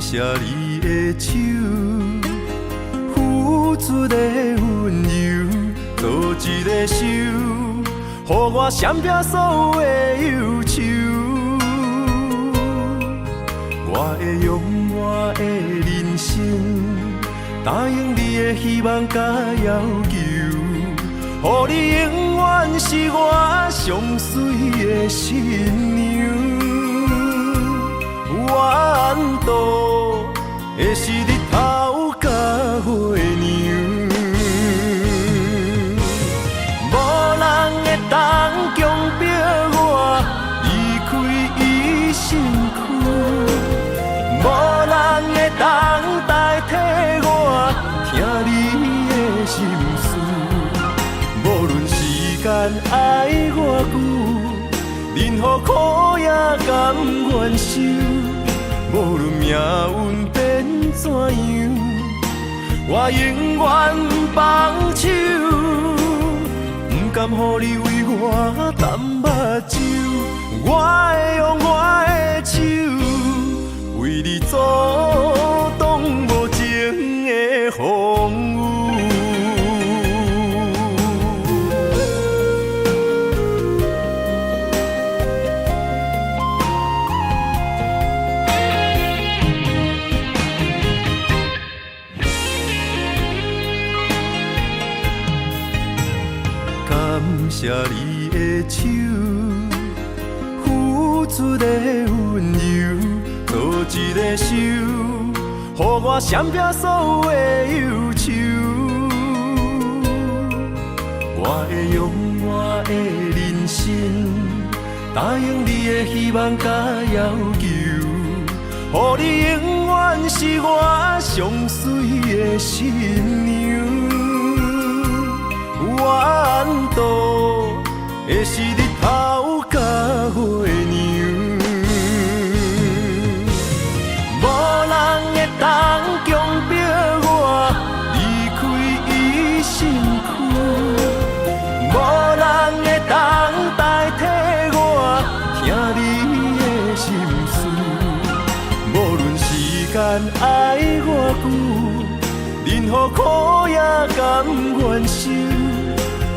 Speaker 3: 谢你的手，付出的温柔，做一个手，予我闪避所有的忧愁。我会用我的人生，答应你的希望甲要求，予你永远是我上水的新娘。缘途会是日头甲月亮，无人会当强迫我离开伊身躯，无人会当代替我听你的心事。无论时间爱我久，任何苦也甘愿受。无论命运变怎样，我永远放手，不甘予你为我淡目睭。我会用我的手，为你阻挡无情的风雨。谢你的手，付出的温柔，做一个手，予我闪避所有的忧愁。我会用我的人生，答应你的希望甲要求，予你永远是我上水的新娘。缘途会是日头甲月亮，无人会当强迫我离开伊身躯，无人会当代替我听你的心事。无论时间爱我久，任何苦也甘愿受，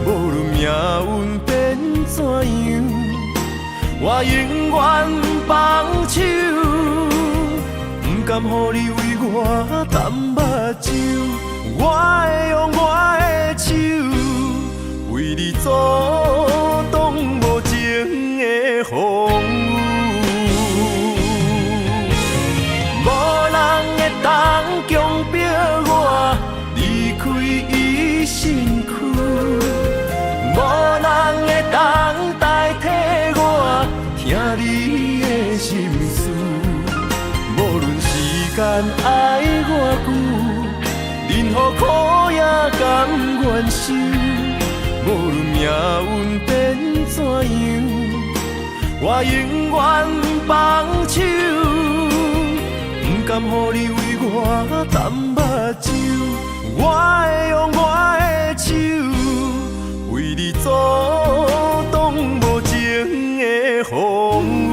Speaker 3: 无论命运变怎样，我永远放手，不甘予你为我淡目睭。我会用我的手，为你阻挡无情的风雨。无人会当强迫我离开伊身躯，无人会当代替我听你的心事。无论时间爱我久，任何苦也甘愿受。无论命运变怎样，我永远放手。不甘予你为我淡目睭，我会用我的手，为你阻挡无情的风雨。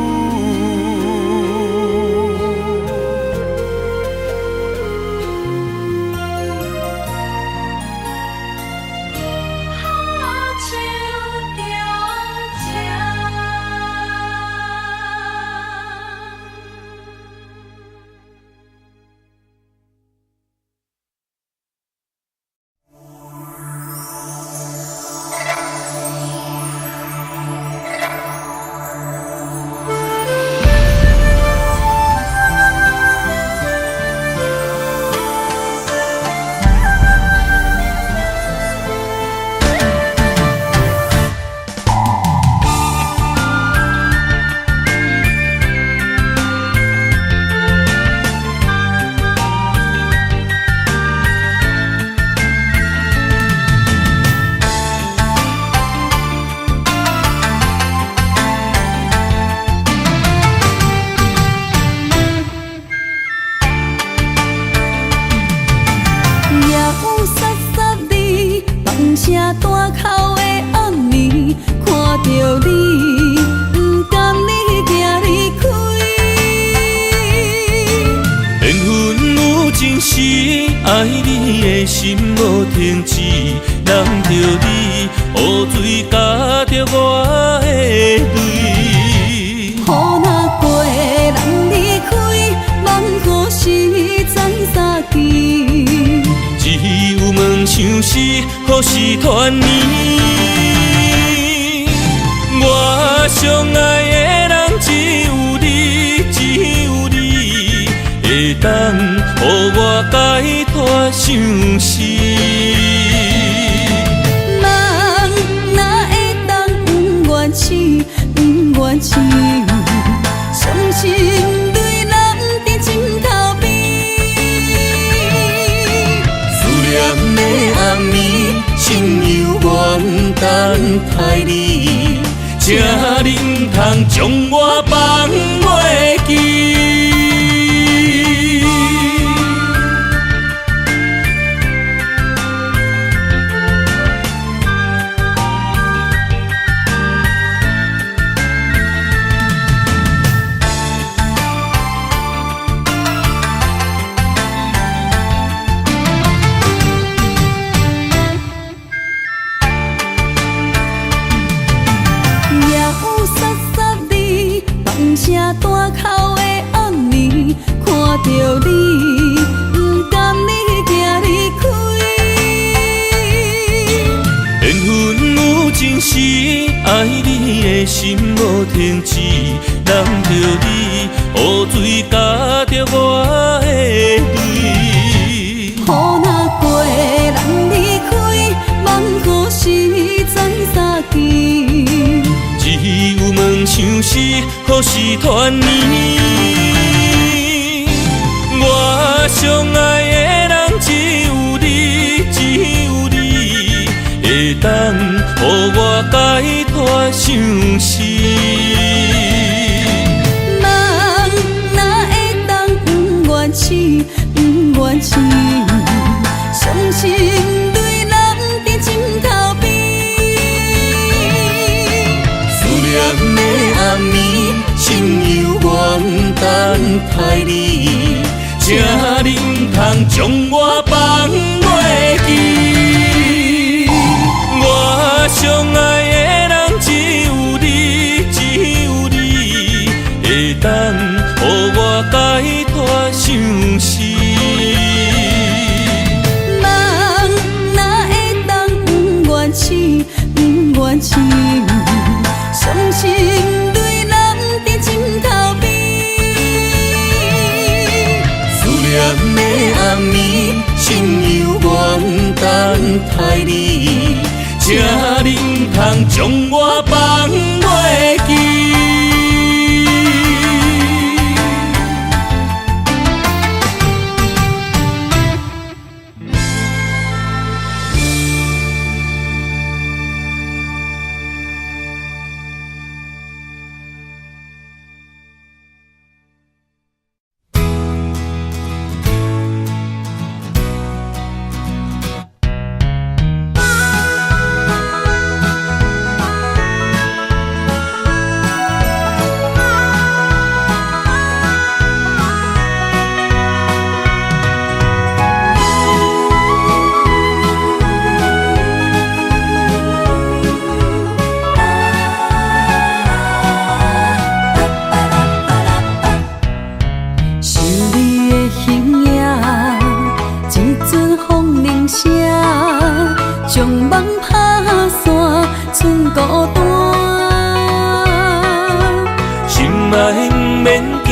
Speaker 1: 爱你的心无停止，难着你雨水加着我的泪。
Speaker 2: 雨若过，人离开，望何时才相见？
Speaker 1: 只有问像是何时团圆？我相爱的人只有你，只有你会当予我解脱相思。
Speaker 2: 人哪会当不愿痴，不愿痴？伤心泪染在枕头边。
Speaker 1: 思念的暗暝，心犹原等待你，请你唔通将我放袂记。
Speaker 2: 大口的暗暝，看着你，不甘你行离开。
Speaker 1: 缘分有情时，爱你的心无停止，难着你雨水加着我的泪。
Speaker 2: 雨若过，人离开，望何时才相见？
Speaker 1: 只有问像是何时团圆？我相爱的人只有你，只有你会当予我解脱相思。
Speaker 2: 人哪会当不愿痴，不愿痴？伤心泪染在枕头边。
Speaker 1: 念的暗暝，心犹原等待你，请请你唔通将我放袂记。我相爱的人只有你，只有你，会当予我解脱相思。
Speaker 2: 人哪会当不愿死，不愿死，伤心泪男在心头边。
Speaker 1: 思念的暗暝，心犹原等待你，请你唔通将我放袂记。
Speaker 2: 将梦拍散，剩孤单。
Speaker 1: 心爱不免惊，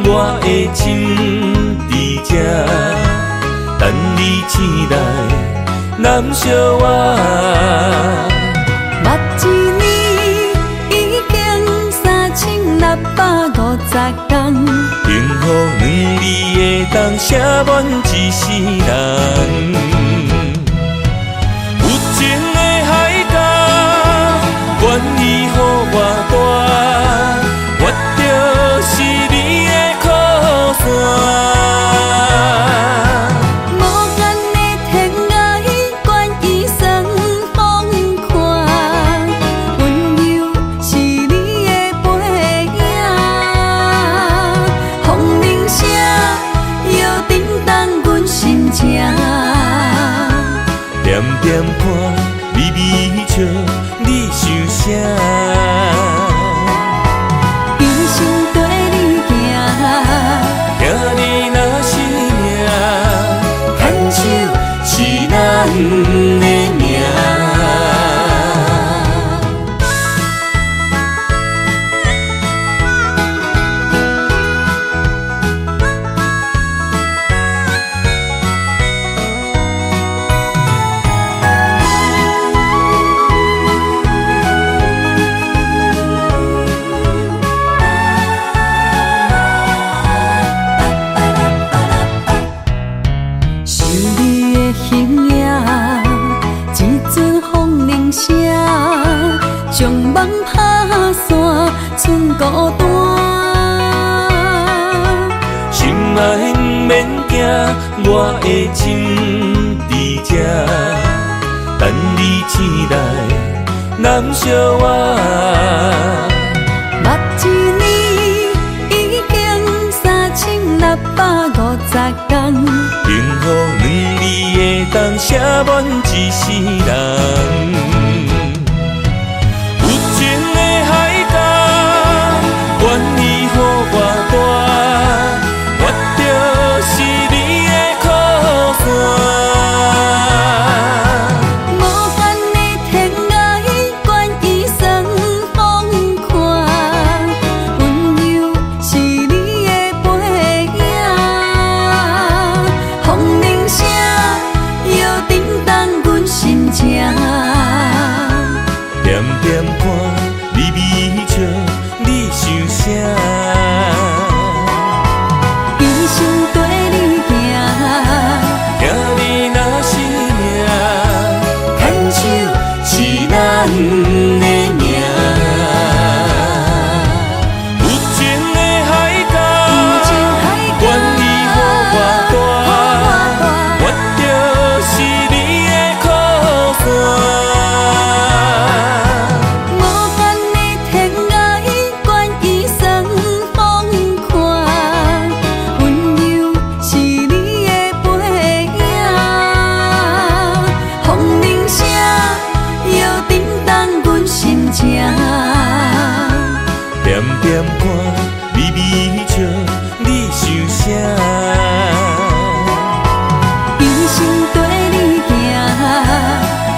Speaker 1: 我的心伫这，等你醒来，难相我。
Speaker 2: 目一年已经3650天，
Speaker 1: 幸福两字会当写满一世人。愿意予我大，我就是你的靠山。
Speaker 2: 无间的天涯，愿意算风看，温柔是你的背影。风铃声摇叮当阮心情，
Speaker 1: 点点看，微微笑。你想啥？
Speaker 2: 一生跟你行，
Speaker 1: 听你若是命，牵手是咱的命。将梦拍散，剩孤单。心爱不免惊，我的心伫这，等你醒来，难相我。
Speaker 2: 目一年已经3650天，
Speaker 1: 幸福两字会当写满一世人。愿意予我大，我就是你的靠山。
Speaker 2: 无间的天涯，愿意算风看，温柔是你的背影。风铃声摇叮当阮心情。一生跟你行，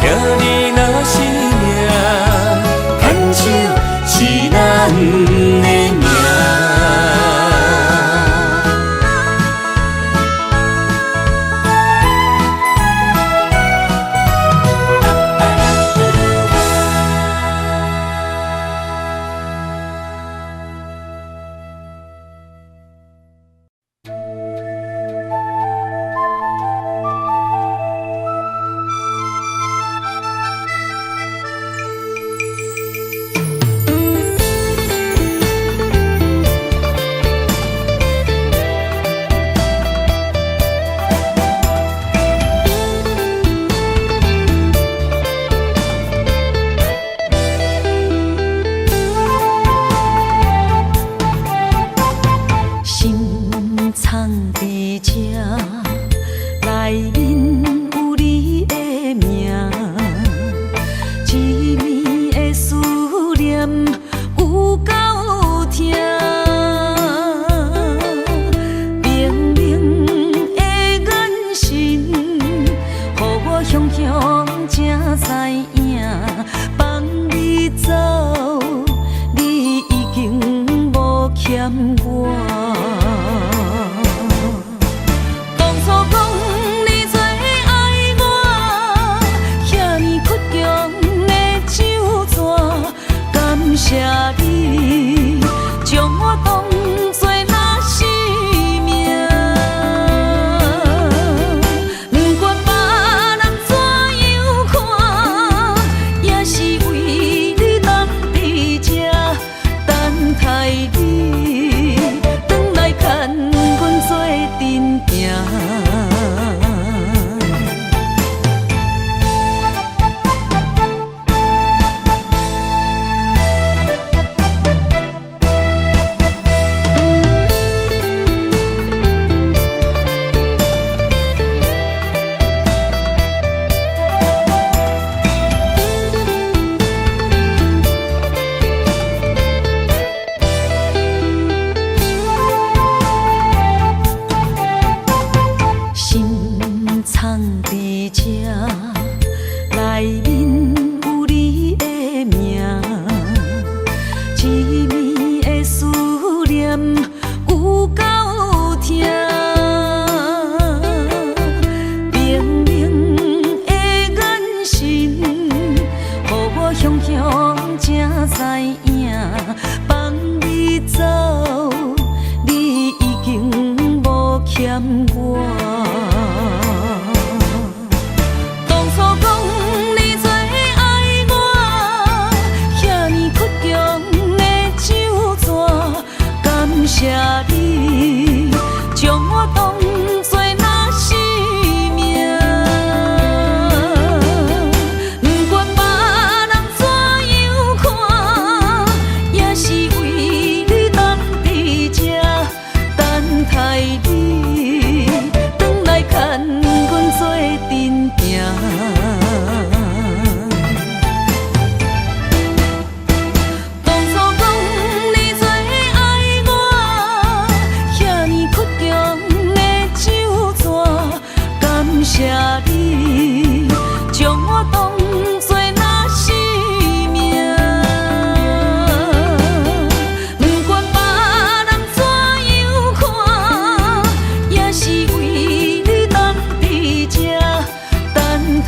Speaker 5: 听你若是命，牵手是咱的命。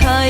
Speaker 2: 太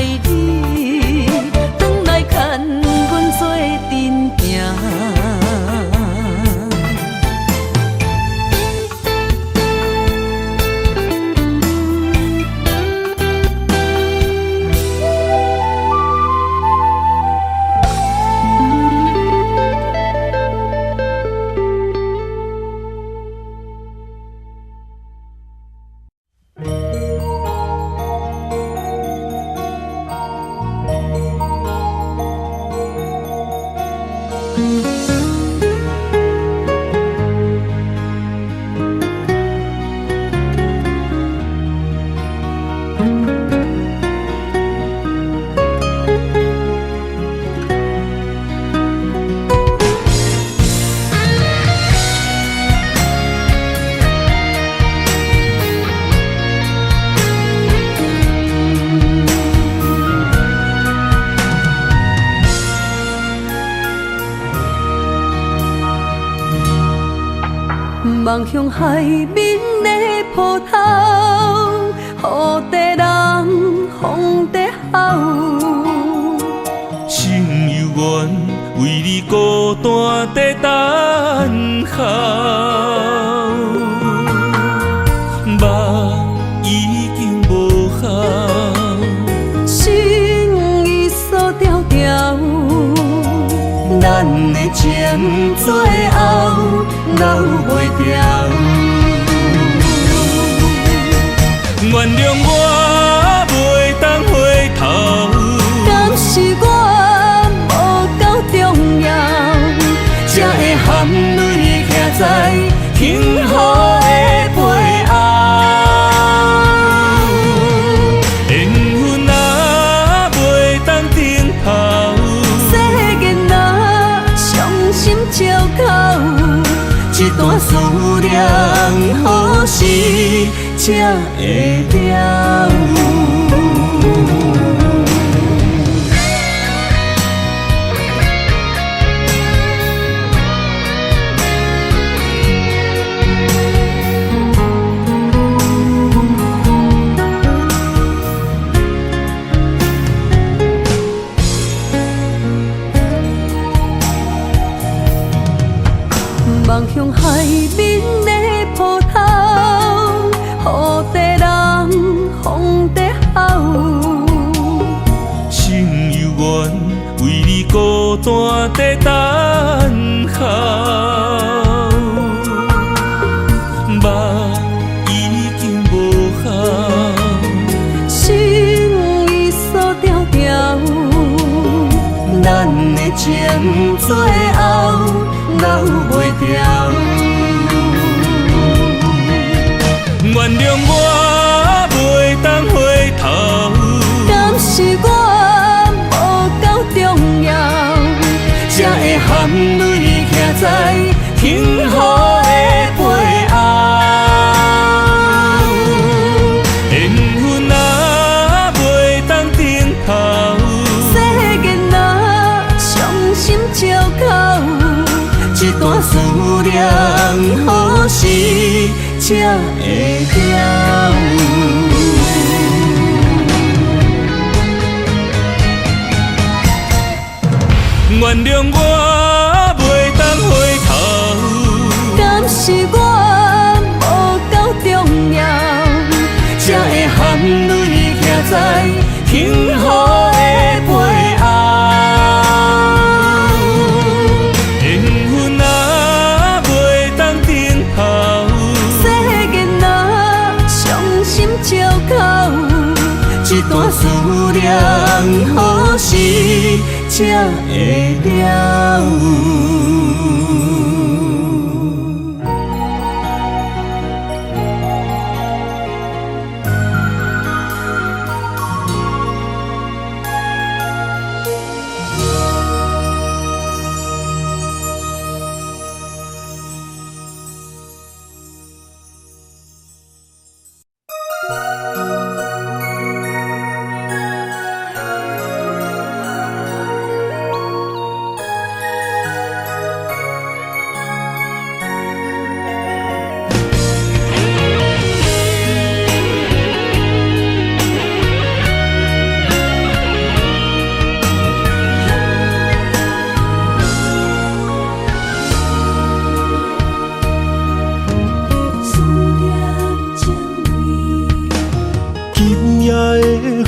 Speaker 4: 望向海面的波涛，雨地人风地吼。
Speaker 5: 心犹原为你孤单在等候，目已经无效，
Speaker 4: 心已锁条条，咱的情最后留袂掉。
Speaker 5: 原谅我袂当回头，
Speaker 4: 敢是我无够重要，才会含泪徛在幸福的背后。
Speaker 5: 缘分若袂当停靠，
Speaker 4: 世间若伤心借口，一段思念何时才会了？望向海面的波涛，雨地人风地吼。
Speaker 5: 心犹原为你孤单在等候，目已经无效，
Speaker 4: 心已锁条条，咱的情最后留袂掉。
Speaker 5: 原谅我袂当回头，
Speaker 4: 敢是我无够重要，才会含泪徛在幸福的背后。
Speaker 5: 缘分若袂当停靠，
Speaker 4: 世间若伤心借口，一段思念何时才会了？
Speaker 5: 原谅我袂当回头，
Speaker 4: 敢是我无够重要，才会含泪徛在幸福的背后。
Speaker 5: 缘分若袂当停靠，
Speaker 4: 世间若伤心借口，一段思念何时才会了？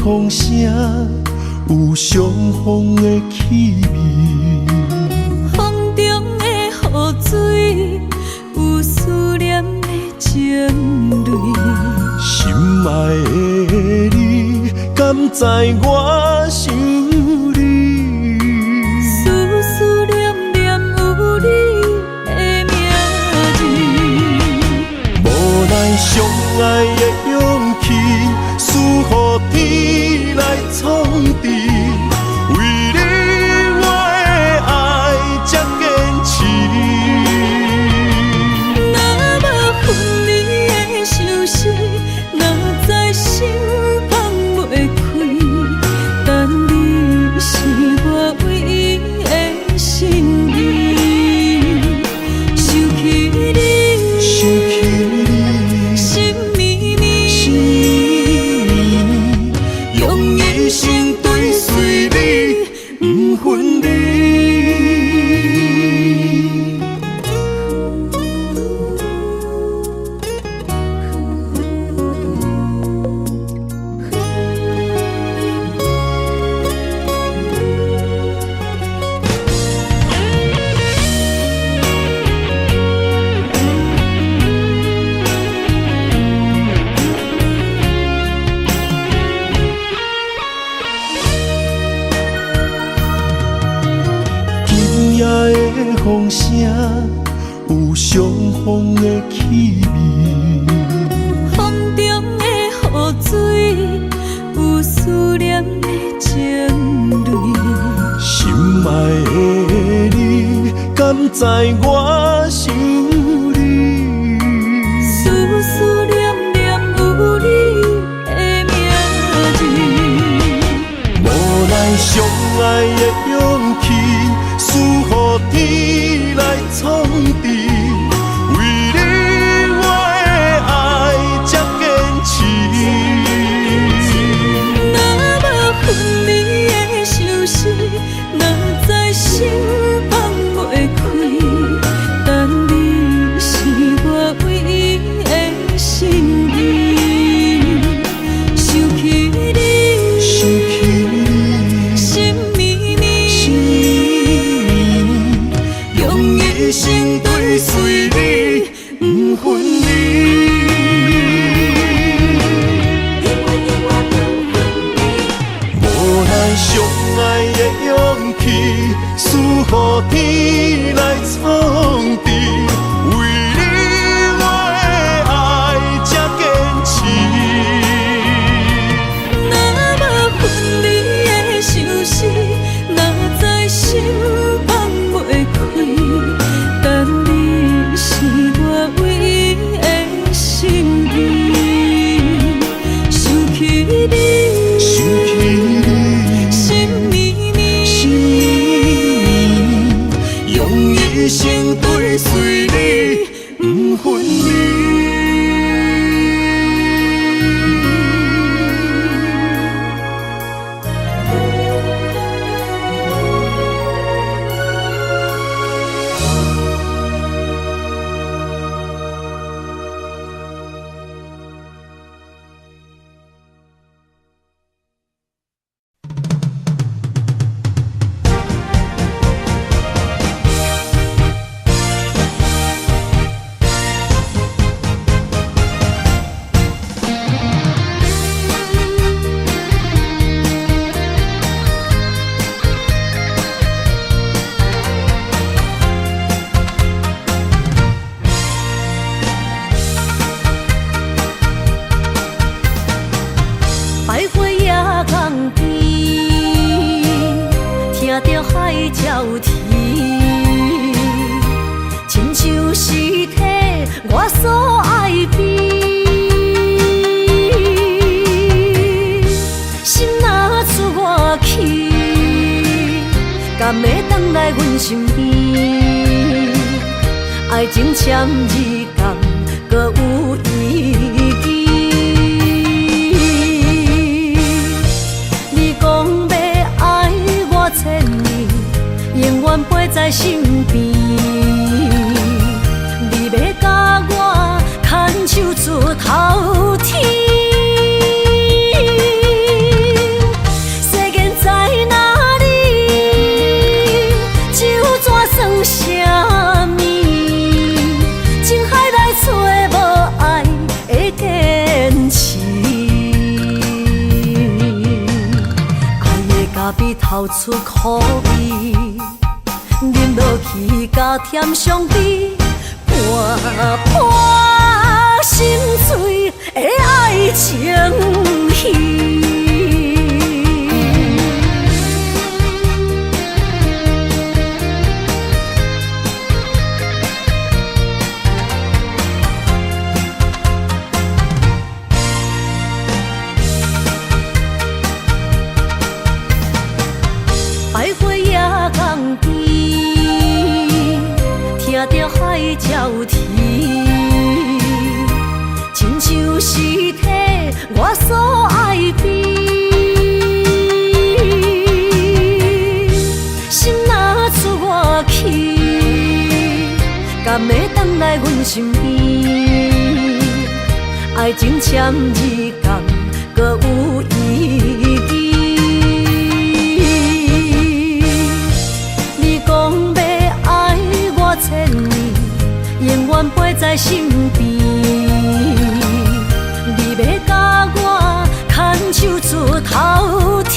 Speaker 3: 风声有相逢的气味，
Speaker 2: 风中的雨水有思念的情泪。
Speaker 3: 心爱的你，敢知我想你？
Speaker 2: 思思念念有你的名字，
Speaker 3: 无奈相爱的勇气，赐予天来创治。为你我的爱才坚持。
Speaker 2: 若无分离的相思，哪知心放袂开。但你是我唯一的心意，想起你。
Speaker 3: 风声，有相逢的气味。
Speaker 2: 风中的雨水，有思念的情泪。
Speaker 3: 心爱的你，敢知我想你？
Speaker 2: 思思念念有你的名字。
Speaker 3: 无奈相爱的勇气，输予天来创治。为你我的爱才坚持。
Speaker 2: 若无分离的相思，若在心放袂开。但你是我唯一的心意，想起你，
Speaker 3: 想起你，
Speaker 2: 心绵绵，
Speaker 3: 心绵绵，用一生追随你，不分离。无奈相爱的勇气，输予天来创治。为你我的爱才坚持。
Speaker 2: 若无分离的相思，若在心放袂开。但你是我唯一的心意，想起你，
Speaker 3: 想起你，
Speaker 2: 心绵绵，
Speaker 3: 心绵绵，用一生追随你，不分离。
Speaker 4: 百花夜港边，听着海鸟啼，亲像是替我所爱的。心若出我去，敢会回来阮身边？爱情签字同，搁有意义。你讲要爱我千年，永远陪在身边。你要甲我牵手出头天。世间在哪里？就怎算啥物？情海来找无爱的坚持。咖啡透出苦味，饮落去加添伤悲，伴伴心碎的爱情戏。百花夜港边，听着海鸟啼，亲像是替我所爱的。心若出我去，敢会回来阮身边？爱情签字同，搁有意义。千年，永远陪在身边。你要甲我牵手出头天。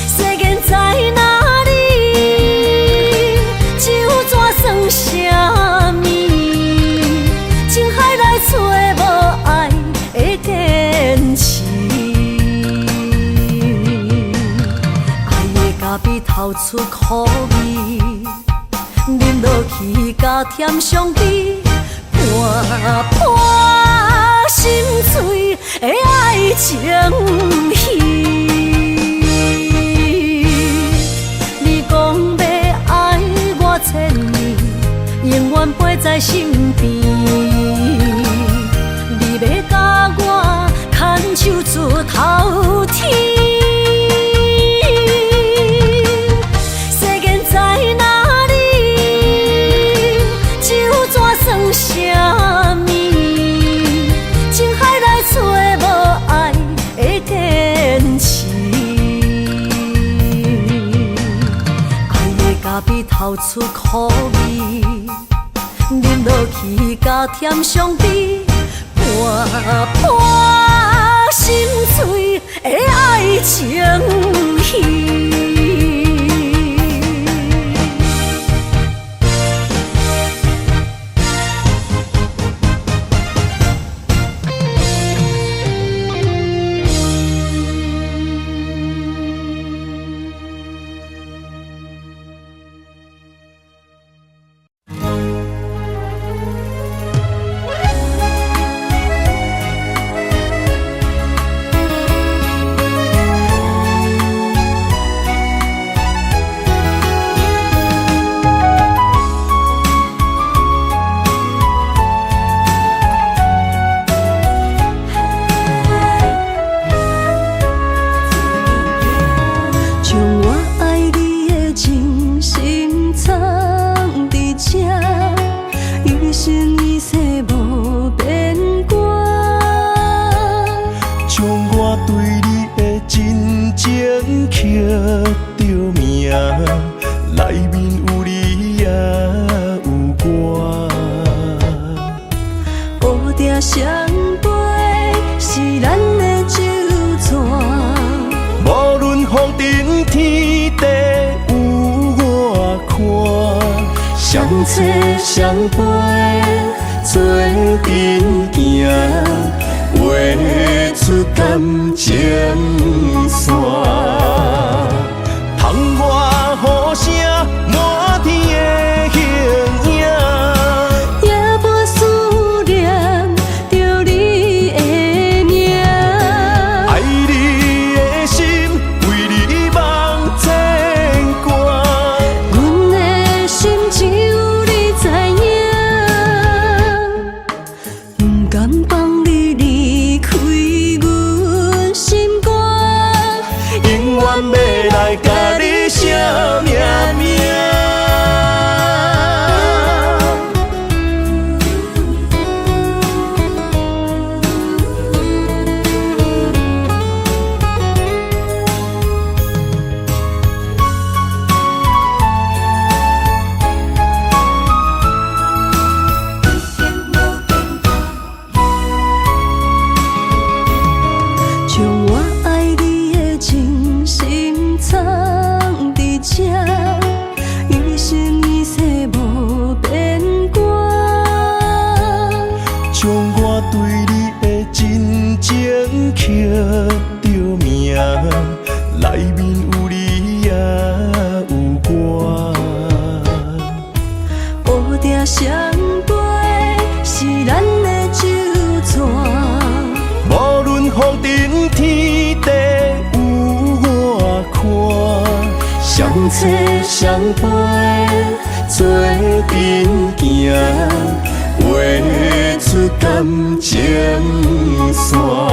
Speaker 4: 世间在哪里？情戏。你讲要爱我千年，永远陪在身边。你要甲我牵手出头天。啥物？情海来找无爱的坚持，爱的咖啡透出苦味，饮落去甲甜相比，伴伴心碎的爱情戏。
Speaker 3: 相陪做阵行，画出感情线。窗外雨声满天的形影，
Speaker 4: 也无思念着你的名。
Speaker 3: 爱你的心为你梦牵挂，
Speaker 4: 阮的心只有你知影，不甘放你离开阮心肝，
Speaker 3: 永远要来甲你写命名。
Speaker 4: 将我爱你的真心藏伫这，一生一世无变卦。
Speaker 3: 将我对你的真情刻着名，内面有你也有我。
Speaker 4: 乌蝶相陪是咱的酒泉。
Speaker 3: 无论风尘天地有我看，相切相陪做阵行，画出感情线。